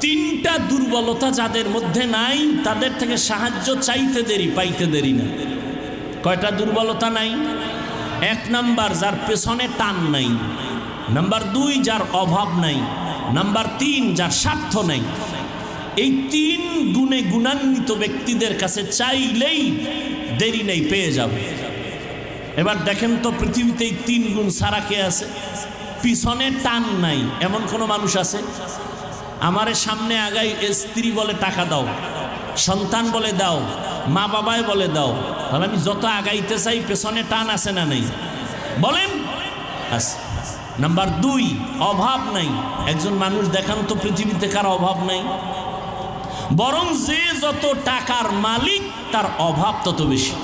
3টা দুর্বলতা যাদের মধ্যে নাই, তাদের থেকে সাহায্য চাইতে দেরি, পাইতে দেরি না। কয়টা দুর্বলতা নাই? 1 নাম্বার, যার পেছনে টান নাই। নাম্বার 2, যার অভাব নাই। নাম্বার 3, যার স্বার্থ নাই। এই 3 গুণে গুণান্বিত ব্যক্তিদের কাছে চাইলেই দেরি নেই, পেয়ে যাবে। এবার দেখেন তো, পৃথিবীতে এই 3 গুণ ছাড়া কে আছে? পিছনে টান নাই এমন কোন মানুষ আছে? আমারে সামনে আগাই স্ত্রী বলে টাকা দাও, সন্তান বলে দাও, মা বাবাই বলে দাও, তাহলে আমি যত আগাইতে চাই পেছনে টান আছে না নেই? বলেন। নাম্বার 2, অভাব নাই। একজন মানুষ দেখান তো পৃথিবীতে কার অভাব নাই? বরং যে যত টাকার মালিক, তার অভাব তত বেশি।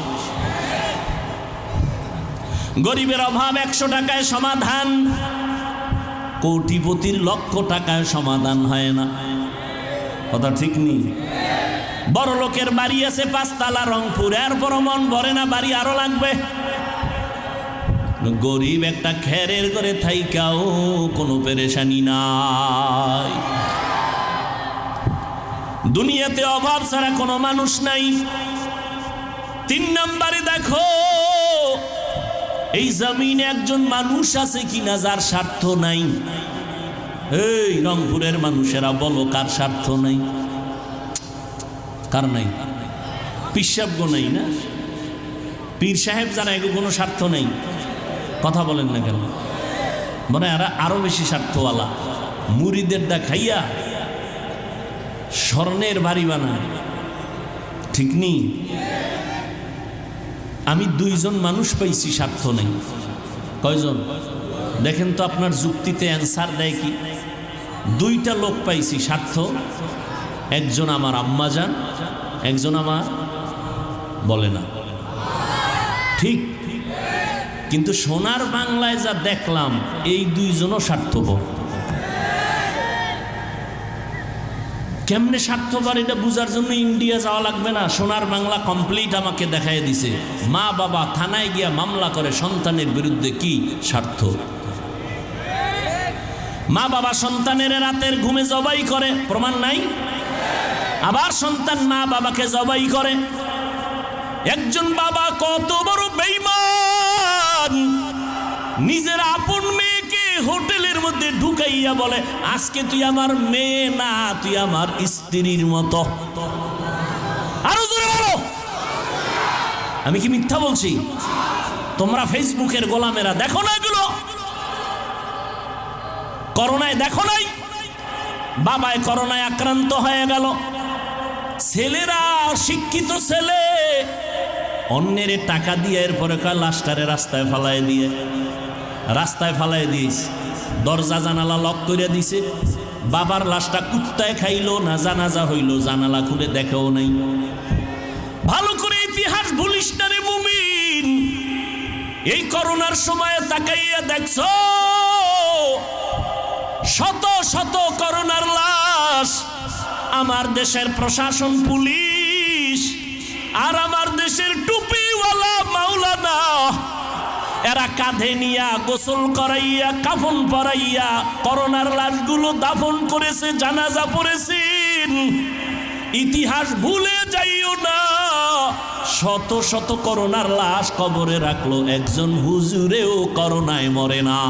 গরিবের অভাব 100 টাকায় সমাধান, কোটিপতির লক্ষ টাকায় সমাধান হয় না। কথা ঠিক নেই? বড় লোকের বাড়ি আছে 5 তালা রংপুর, এরপর মন ভরে না, বাড়ি আরো লাগবে। গরিব একটা খেরের করে থাইকাও কোনো পেরেশানি নাই। দুনিয়াতে অভাব ছাড়া কোনো মানুষ নাই। 3 নম্বরে দেখো, এই জমিনে একজন মানুষ আছে কিনা যার স্বার্থ নাই? এই রংপুরের মানুষেরা বলো, কার স্বার্থ নাই? কার নাই? পিসাবগো নাই না? পীর সাহেব যারা, এগো কোনো স্বার্থ নেই। কথা বলেন না কেন? মানে এরা আরো বেশি স্বার্থওয়ালা। মুরিদের দা খাইয়া স্বর্ণের বাড়ি বানায়, ঠিক নেই? আমি 2 জন মানুষ পাইছি স্বার্থ নেই। কয়জন? দেখেন তো আপনার যুক্তিতে অ্যান্সার দেয় কি? 2টা লোক পাইছি স্বার্থ। একজন আমার আম্মাজান, একজন আমার বলে না, ঠিক? কিন্তু সোনার বাংলায় যা দেখলাম, এই 2 জনও স্বার্থপর। কেমনে স্বার্থপর এটা বুঝার জন্য ইন্ডিয়া যাওয়া লাগবে না, সোনার বাংলা কমপ্লিট আমাকে দেখাই দিছে। মা বাবা থানায় গিয়া মামলা করে সন্তানের বিরুদ্ধে, কি স্বার্থ? মা বাবা সন্তানের রাতের ঘুমে জবাই করে, প্রমাণ নাই? আবার সন্তান মা বাবাকে জবাই করে। একজন বাবা কত বড় বেঈমান, নিজের আপন মেয়েকে হোটেলের মধ্যে ঢুকাইয়া বলে, আজকে তুই আমার মেয়ে না, তুই আমার স্ত্রীর মতো। আরো জোরে বলো। আমি কি মিথ্যা বলছি? তোমরা ফেসবুকের গোলামেরা দেখো না এগুলো? করোনায় দেখো নাই? বাবায় করোনায় আক্রান্ত হয়ে গেল, ছেলেরা, শিক্ষিত ছেলে, অন্যের টাকা দিয়ে এরপরে লাশটারে রাস্তায় ফালায় দিয়ে রাস্তায় ফালাই দিয়েছে, দরজা জানালা লক করে দিছে। বাবার লাশটা কুত্তায় খাইলো না জানাজা হইল, জানালা খুলে দেখেও নাই। ভালো করে ইতিহাস ভুলিস না রে মুমিন। এই করোনার সময়ে তাকাইয়া দেখছো শত শত করোনার লাশ। আমার দেশের প্রশাসন, পুলিশ আর আমার দেশের টুপিওয়ালা মাওলানা, এরা কাঁধে নিয়া গোসল করাইয়া কাফন পরাইয়া করোনার লাশগুলো দাফন করেছে, জানাজা পড়েছেন। ইতিহাস ভুলে যাইও না, শত শত করোনার লাশ কবরে রাখলো, একজন হুজুরেও করোনায় মরে না।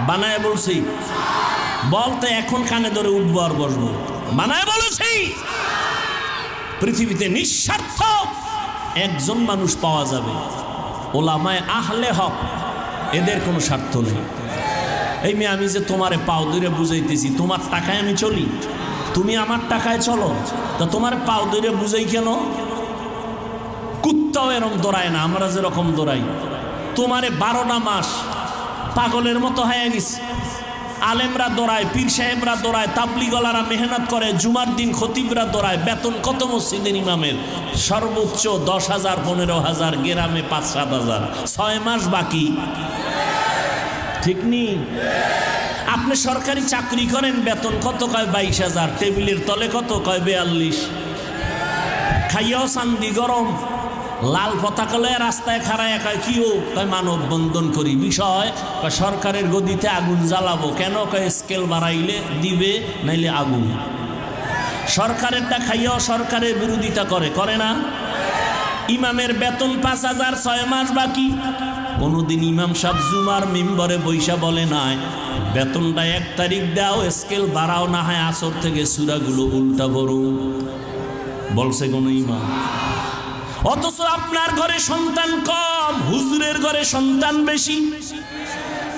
বানায় বলছি, বলতে এখন কানে ধরে উঠবো আর বসবো। বানায় বলেছি, পৃথিবীতে নিঃস্বার্থ একজন মানুষ পাওয়া যাবে, ওলামায়ে আহলে হক, এদের কোনো স্বার্থ নেই। এই মেয়ে, আমি যে তোমারে পাও ধরে বুঝাইতেছি, তোমার টাকায় আমি চলি, তুমি আমার টাকায় চলো, তা তোমার পাও ধরে বুঝাই কেন? কুত্তাও এরকম দৌড়ায় না, আমরা যেরকম দৌড়াই। তোমারে 12টা মাস পাগলের মতো হয়ে গেছে। আলেমরা দৌড়ায়, পীর সাহেবরা দৌড়ায়, তাবলিগলারা মেহনত করে, জুমার দিন খতিবরা দৌড়ায়। বেতন কত মসজিদের ইমামের? সর্বোচ্চ 10,000, 15,000, গ্রামে 5-7,000। 6 মাস বাকি, ঠিক নি? আপনি সরকারি চাকরি করেন, বেতন কত? কয় 22,000। টেবিলের তলে কত? কয় 42। খাইয়াও চান্দি গরম, লাল পতাকা লয়ে রাস্তায় খাড়ায় কয় কি ও? কয় মানববন্ধন করি। বিষয় কয় সরকারের গদিতে আগুন জ্বালাবো। কেন? কয় স্কেল বাড়াইলে দিবে, নাইলে আগুন। সরকারেরটা খাইয়াও সরকারের বিরোধিতা করে না? ইমামের বেতন 5,000, 6 মাস বাকি। কোনোদিন ইমাম সাহেব জুমার মিম্বরে বৈশা বলে নাই বেতনটা 1 তারিখ দাও, স্কেল বাড়াও, না হয় আসর থেকে সূরাগুলো উল্টা পড়ো? বলছে কোন ইমাম? অথচ আপনার ঘরে সন্তান কম, হুজুরের ঘরে সন্তান বেশি।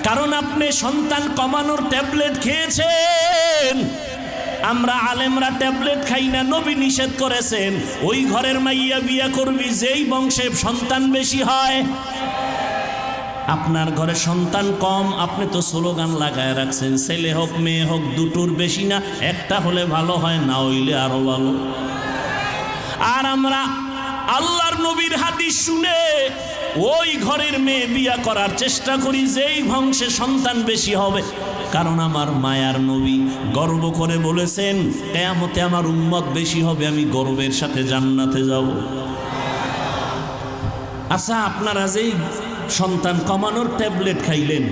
কারণ আপনি সন্তান কমানোর ট্যাবলেট খেয়েছেন। আমরা আলেমরা ট্যাবলেট খাই না, নবী নিষেধ করেছেন। ওই ঘরের মাইয়া বিয়া করবি যেই বংশে সন্তান বেশি হয়। আপনার ঘরে সন্তান কম, আপনি তো স্লোগান লাগায় রাখছেন, ছেলে হোক মেয়ে হোক দুটোর বেশি না, একটা হলে ভালো হয়, না হইলে আরো ভালো। আর আমরা আল্লাহর নবীর হাদিস শুনে ওই ঘরের মেয়ে বিয়া করার চেষ্টা করি যেই বংশে সন্তান বেশি হবে। কারণ আমার মায়ার নবী গর্ব করে বলেছেন, কিয়ামতে আমার উম্মত বেশি হবে, আমি গর্বের সাথে জান্নাতে যাব। আচ্ছা, আপনারা যেই সন্তান কমানোর ট্যাবলেট খাইলেন,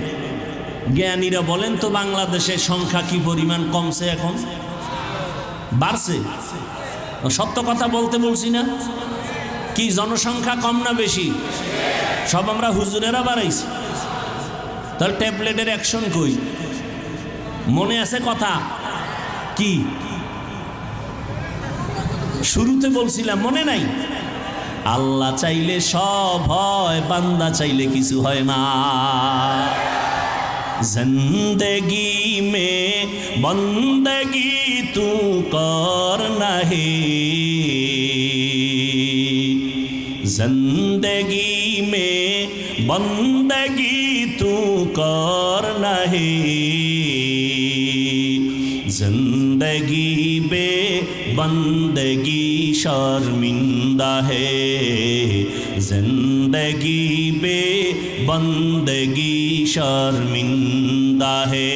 জ্ঞানীরা বলেন তো বাংলাদেশের সংখ্যা কি পরিমাণ কমছে? এখন বাড়ছে? সত্য কথা বলতে বলছি না? কি জনসংখ্যা কম না বেশি? সব আমরা হুজুরেরা বাড়াইছি। তাহলে ট্যাবলেটের অ্যাকশন কই? মনে আছে কথা কি শুরুতে বলছিলাম, মনে নাই? আল্লাহ চাইলে সব হয়, বান্দা চাইলে কিছু হয় না। জিন্দগি মে বন্দগি তু কর নাহি, জিন্দগি মে বন্দগি তু কর নাহি, জিন্দগি বে বন্দগি শর্মিন্দা হে, জিন্দগি বে বন্দগি শর্মিন্দা হে।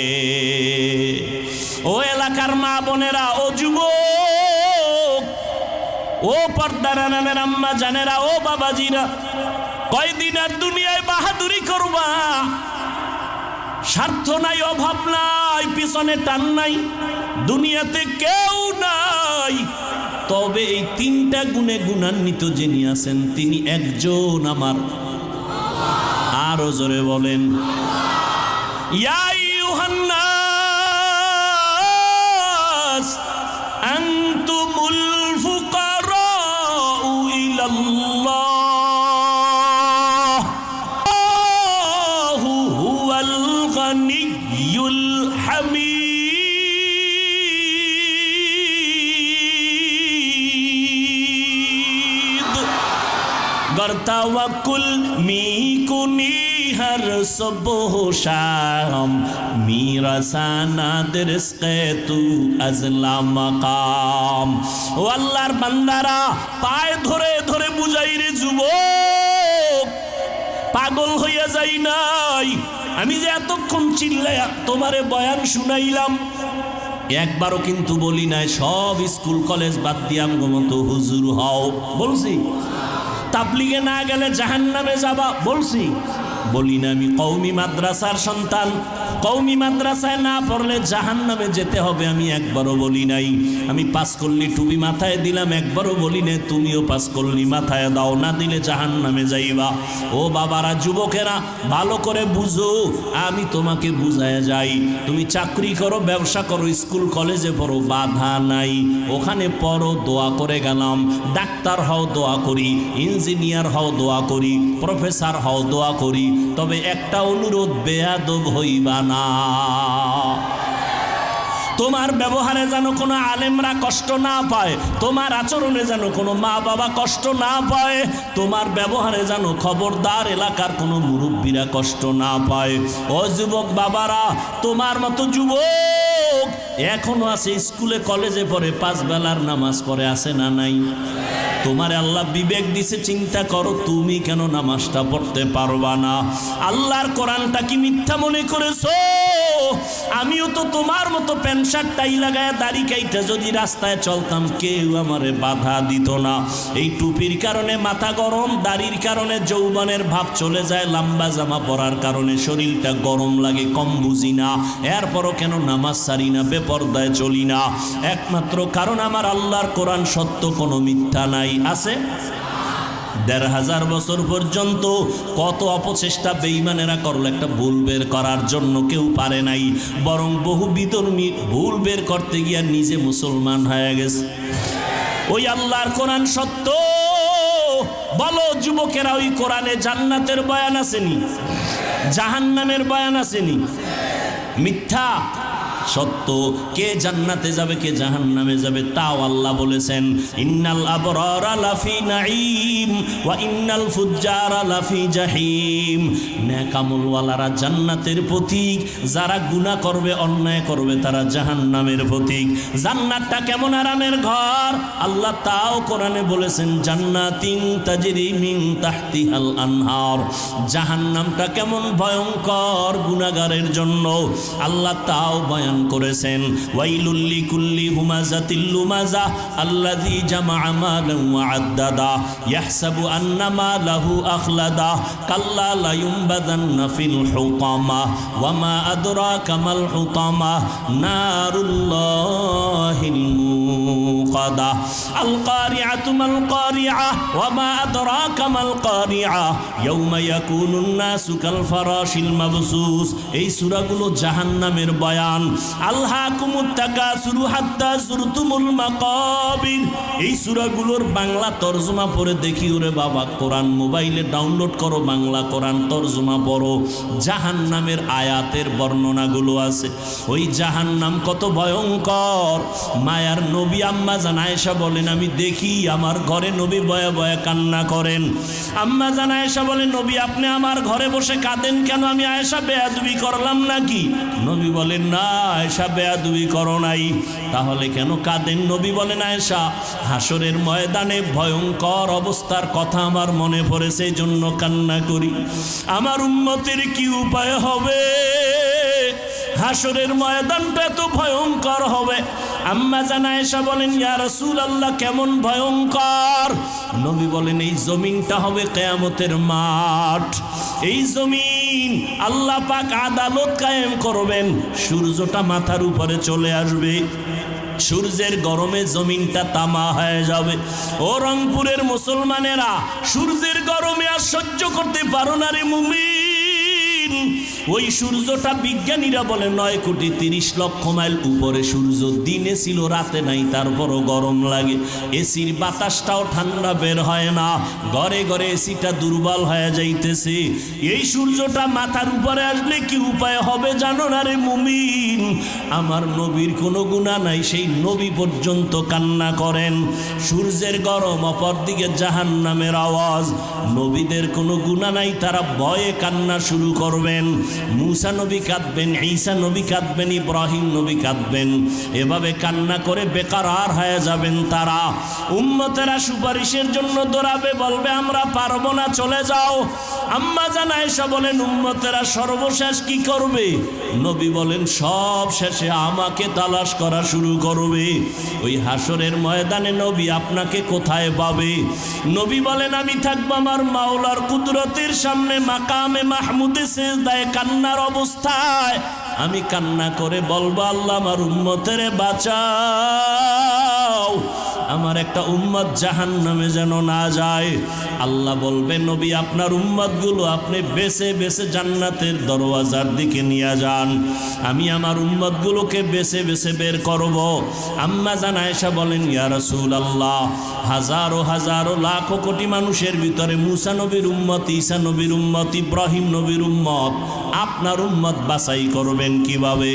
ও এলাকার মা বোনেরা, ও যুবক, ও পর্দার আড়ালের আম্মা জানেরা, ও বাবাজিরা, কয়দিন আর দুনিয়ায় বাহাদুরি করবা? স্বার্থ নাই, অভাব নাই, পিছনে টান নাই, দুনিয়াতে কেউ নাই। তবে এই 3টা গুণে গুণান্বিত যিনি আছেন তিনি একজন আমার। আরো জোরে বলেন, ইয়া আইয়ুহান নাস আনতুমুল ফুকারাউ ইলাল্লাহ, আল্লাহু হুয়াল গানিয়্যুল হামিদ। गर तवक्कुल मी कुनी हर सुबह शाम मेरा सानाद रिज़्क़े तू अज़ला मकाम। ও আল্লাহর বান্দারা, পায়ে ধরে ধরে বুঝাই রে যুবক, পাগল হইয়া যাই নাই। আমি যে এতক্ষণ চিল্লায়া তোমারে বয়ান শুনাইলাম, একবারও কিন্তু বলি নাই সব স্কুল কলেজ বাদ দিয়ে আমগো মতো হুজুর হও, বলছি? তাবলিগে না গেলে জাহান্নামে যাবা, বলছি? বলি না। আমি কওমি মাদ্রাসার সন্তান, কওমি মাদ্রাসায় না পড়লে জাহান্নামে যেতে হবে, আমি একবারও বলি নাই। আমি পাস করলি টুপি মাথায় দিলাম, একবারও বলি না তুমিও পাস করলি মাথায় দাও, না দিলে জাহান্নামে যাইবা। ও বাবারা, যুবকেরা, ভালো করে বুঝো, আমি তোমাকে বুঝায় যাই। তুমি চাকরি করো, ব্যবসা করো, স্কুল কলেজে পড়ো, বাধা নাই, ওখানে পড়ো, দোয়া করে গেলাম। ডাক্তার হও, দোয়া করি। ইঞ্জিনিয়ার হও, দোয়া করি। প্রফেসর হও, দোয়া করি। তবে একটা অনুরোধ, বেয়াদব হইবা না। তোমার ব্যবহারে যেন কোনো আলেমরা কষ্ট না পায়, তোমার আচরণে যেন কোনো মা বাবা কষ্ট না পায়, তোমার ব্যবহারে যেন খবরদার এলাকার কোনো মুরব্বীরা কষ্ট না পায়। ও যুবক বাবারা, তোমার মতো যুবক এখনো আছে, স্কুলে কলেজে পড়ে, 5 বেলার নামাজ পড়ে, আছে না নাই? তোমারে আল্লাহ বিবেক দিছে, চিন্তা করো তুমি কেন নামাজটা পড়তে পারবা না? আল্লাহর কোরআনটা কি মিথ্যা মনে করেছো? আমিও তো তোমার মতো প্যান্ট শার্ট টাই লাগায় দাড়ি কাইটা যদি রাস্তায় চলতাম, কেউ আমারে বাধা দিত না। এই টুপির কারণে মাথা গরম, দাড়ির কারণে যৌবনের ভাব চলে যায়, লম্বা জামা পরার কারণে শরীরটা গরম লাগে, কম বুঝি না। এরপরও কেন নামাজ সারি না, বেপরদায় চলি না? একমাত্র কারণ আমার আল্লাহর কোরআন সত্য, কোনো মিথ্যা নাই। আছে 1500 বছর পর্যন্ত কত অপচেষ্টা বেঈমানেরা করলো একটা ভুল বের করার জন্য, কেউ পারে নাই। বরং বহু বিধর্মী ভুল বের করতে গিয়ে নিজে মুসলমান হয়ে গেছে। ওই আল্লাহর কোরআন সত্য। বলো যুবকেরা, ওই কোরআনে জান্নাতের বয়ান আসেনি? জাহান্নামের বয়ান আসেনি? মিথ্যা? সত্য। কে জান্নাতে যাবে, কে জাহান্নামে যাবে, তাও আল্লাহ বলেছেন, ইন্নাল আবরারা লাফি নাঈম ওয়া ইন্নাল ফুজ্জারা লাফি জাহিম। নেক আমলওয়ালারা জান্নাতের প্রতীক, যারা গুনাহ করবে, অন্যায় করবে, তারা জাহান্নামের প্রতীক। জান্নাতটা কেমন আরামের ঘর, আল্লাহ তাও কোরআনে বলেছেন, জান্নাতিন তাজরি মিন তাহতিহাল আনহার। জাহান্নামটা কেমন ভয়ঙ্কর গুনাহগারের জন্য, আল্লাহ তাও বয়ান করেছেন। ওয়াইলুল লিকুল্লি হুমাযাতিল লুমাযা আল্লাযী জামাআ মালান ওয়া আদ্দাদা ইয়াহসাবু আন্না মালাহু আখলাদা কাল্লা লা ইউনবাযান্না ফিল হুতামা ওয়া মা আদরাকা মাল হুতামা নারুল্লাহিল মুকাদা আল কারিআতু মাল কারিআ ওয়া মা আদরাকা মাল কারিআ ইয়াউমা ইয়াকুনুন নাসু কাল ফারাশিল মাবসুস। এই সূরাগুলো জাহান্নামের বয়ান। আলহাকুমুত তাকাসুরু হাত্তা যুরতুমুল মাকাবির, এই সূরাগুলোর বাংলা তরজমা পড়ে দেখি, ওরে বাবা, কোরআন মোবাইলে ডাউনলোড করো, বাংলা কোরআন তরজমা পড়ো, জাহান্নামের আয়াতের বর্ণনাগুলো আছে। ওই জাহান্নাম কত ভয়ঙ্কর। মায়ার নবী আম্মা জান আয়েশা বলেন, আমি দেখি আমার ঘরে নবী বয়ে বয়ে কান্না করেন। আম্মা জান আয়েশা বলেন, নবী আপনি আমার ঘরে বসে কাঁদেন কেন? আমি আয়েশা বেয়াদবি করলাম নাকি? নবী বলেন, না আয়েশা বেয়াদবি করো নাই। তাহলে কেন কাঁদেন? নবী বলেন, আয়েশা হাসরের ময়দানে ভয়ঙ্কর অবস্থার কথা আমার মনে পড়েছে, এই জন্য কান্না করি। আমার উম্মতের কি উপায় হবে? হাসরের ময়দানটা এত ভয়ঙ্কর হবে। আম্মা জান আয়েশা বলেন, ইয়া রাসূলুল্লাহ কেমন ভয়ঙ্কর? নবী বলেন, এই জমিনটা হবে কিয়ামতের মাঠ। এই জমিন আল্লাহ পাক আদালত কায়েম করবেন, সূর্যটা মাথার উপরে চলে আসবে, সূর্যের গরমে জমিনটা তামা হয়ে যাবে। ও রংপুরের মুসলমানেরা, সূর্যের গরমে আর সহ্য করতে পারো না রে মুমিন, দিন ওই সূর্যটা বিজ্ঞানীরা বলে 9,30,00,000 মাইল উপরে সূর্য, দিনে ছিল রাতে নাই, তারপরও গরম লাগে। এসির বাতাসটাও ঠান্ডা বের হয় না, ঘরে ঘরে এসিটা দুর্বল হয়ে যাইতেছে। এই সূর্যটা মাথার উপরে আসলে কি উপায় হবে জানো না রে মুমিন? আমার নবীর কোনো গুনাহ নাই, সেই নবী পর্যন্ত কান্না করেন। সূর্যের গরম, অপরদিকে জাহান্নামের আওয়াজ। নবীদের কোনো গুনাহ নাই, তারা ভয়ে কান্না শুরু করবেন। মুসা নবী কাঁদবেন, ঈসা নবী কাঁদবেন, ইব্রাহিম নবী কাঁদবেন। এভাবে কান্না করে বেকারার হয়ে যাবেন তারা। উম্মতেরা সুপারিশের জন্য দৌড়াবে, বলবে আমরা পারবো না, চলে যাও। আম্মা জান আয়েশা বলেন উম্মতেরা সর্বশেষ কি করবে? নবী বলেন সব শেষে আমাকে তালাশ করা শুরু করবে। ওই হাসরের ময়দানে নবী আপনাকে কোথায় পাবে? নবী বলেন আমি থাকবো আমার মাওলার কুদরতের সামনে মাকামে মাহমুদে সেজদায় কান্নার অবস্থায়। আমি কান্না করে বলবো আল্লাহ আমার উম্মতেরে বাঁচাও, আমার একটা উম্মত জাহান্নামে যেন না যায়। আল্লাহ বলবে নবী আপনার উম্মতগুলো আপনি বেছে বেছে জান্নাতের দরওয়াজার দিকে নিয়ে যান, আমি আমার উম্মতগুলোকে বেছে বেছে বের করব। আম্মা জান আয়েশা বলেন ইয়া রাসূলুল্লাহ, হাজারো হাজারো লাখো কোটি মানুষের ভিতরে মুসা নবীর উম্মত, ঈসা নবীর উম্মত, ইব্রাহিম নবীর উম্মত, আপনার উম্মত বাছাই করবেন কিভাবে?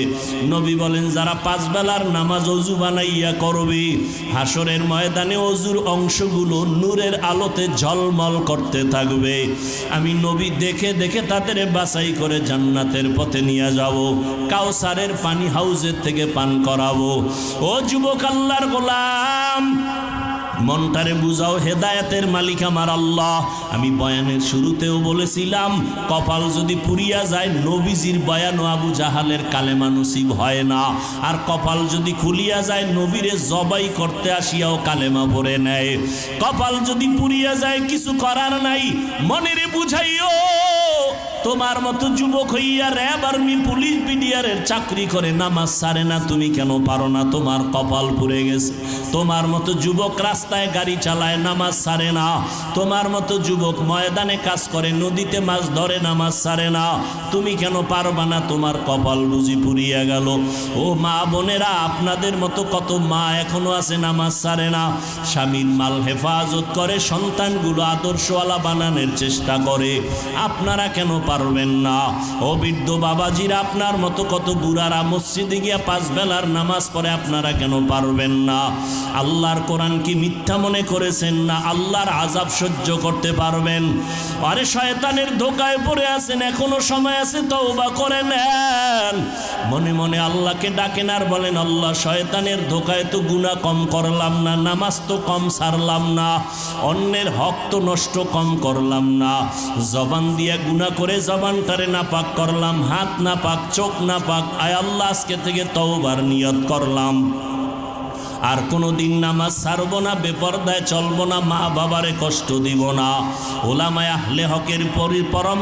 নবী বলেন যারা 5 বেলার নামাজ ওযু বানাইয়া করবে, হাসরের ময়দানে ওযুর অংশগুলো নূরের আলোতে ঝলমল করতে থাকবে। আমি নবী দেখে দেখে তাদের বাছাই করে জান্নাতের পথে নিয়ে যাব, কাউসারের পানি হাউজের থেকে পান করাবো। ও যুবক আল্লাহর গোলাম, মনটারে বুঝাও, হেদায়েতের মালিক আমার আল্লাহ। আমি বয়ানের শুরুতেও বলেছিলাম কপাল যদি পুড়িয়া যায় নবীজির বয়ান ও আবু জাহালের কালেমা নসিব হয় না, আর কপাল যদি খুলিয়া যায় নবীরে জবাই করতে আসিয়াও কালেমা পড়ে নেয়। কপাল যদি পুড়িয়া যায় কিছু করার নাই, মনেরে বুঝাইও তোমার মতো যুবক হইয়া র্যাব আর্মি পুলিশ বিডিআরের চাকরি করে নামাজ ছাড়ে না, তুমি কেন পারো না? তোমার কপাল পুড়ে গেছে। তোমার মতো যুবক রাস্তায় গাড়ি চালায় নামাজ ছাড়ে না, তোমার মতো যুবক ময়দানে কাজ করে নদীতে মাছ ধরে নামাজ ছাড়ে না, তুমি কেন পারবা না? তোমার কপাল বুঝি পুড়িয়া গেল। ও মা বোনেরা, আপনাদের মতো কত মা এখনো আছে নামাজ ছাড়ে না, স্বামীর মাল হেফাজত করে, সন্তানগুলো আদর্শওয়ালা বানানোর চেষ্টা করে, আপনারা কেন পারবেন না? ও বৃদ্ধ বাবাজিরা, আপনার মতো কত বুড়ারা মসজিদে গিয়া 5 বেলার নামাজ পড়ে, আপনারা কেন পারবেন না? আল্লাহর কোরআন কি মিথ্যা মনে করেছেন না আল্লাহর আযাব সহ্য করতে পারবেন? আরে শয়তানের ধোকায় পড়ে আছেন, এখনো সময় আছে, তওবা করে নেন। মনে মনে আল্লাহকে ডাকেন আর বলেন আল্লাহ শয়তানের ধোকায় তো গুনাহ কম করলাম না, নামাজ তো কম ছাড়লাম না, অন্যের হক তো নষ্ট কম করলাম না, জবান দিয়া গুনাহ করে জবানটারে নাপাক করলাম, হাত নাপাক, চোখ নাপাক, আয় আল্লাহ আজকে থেকে তওবার নিয়ত করলাম, আর কোনো দিন নামাজ ছাড়বো না, বেপরদায় চলবো না, মা বাবারে কষ্ট দিব না। ওলামায়ে আহলে হকের পরামর্শ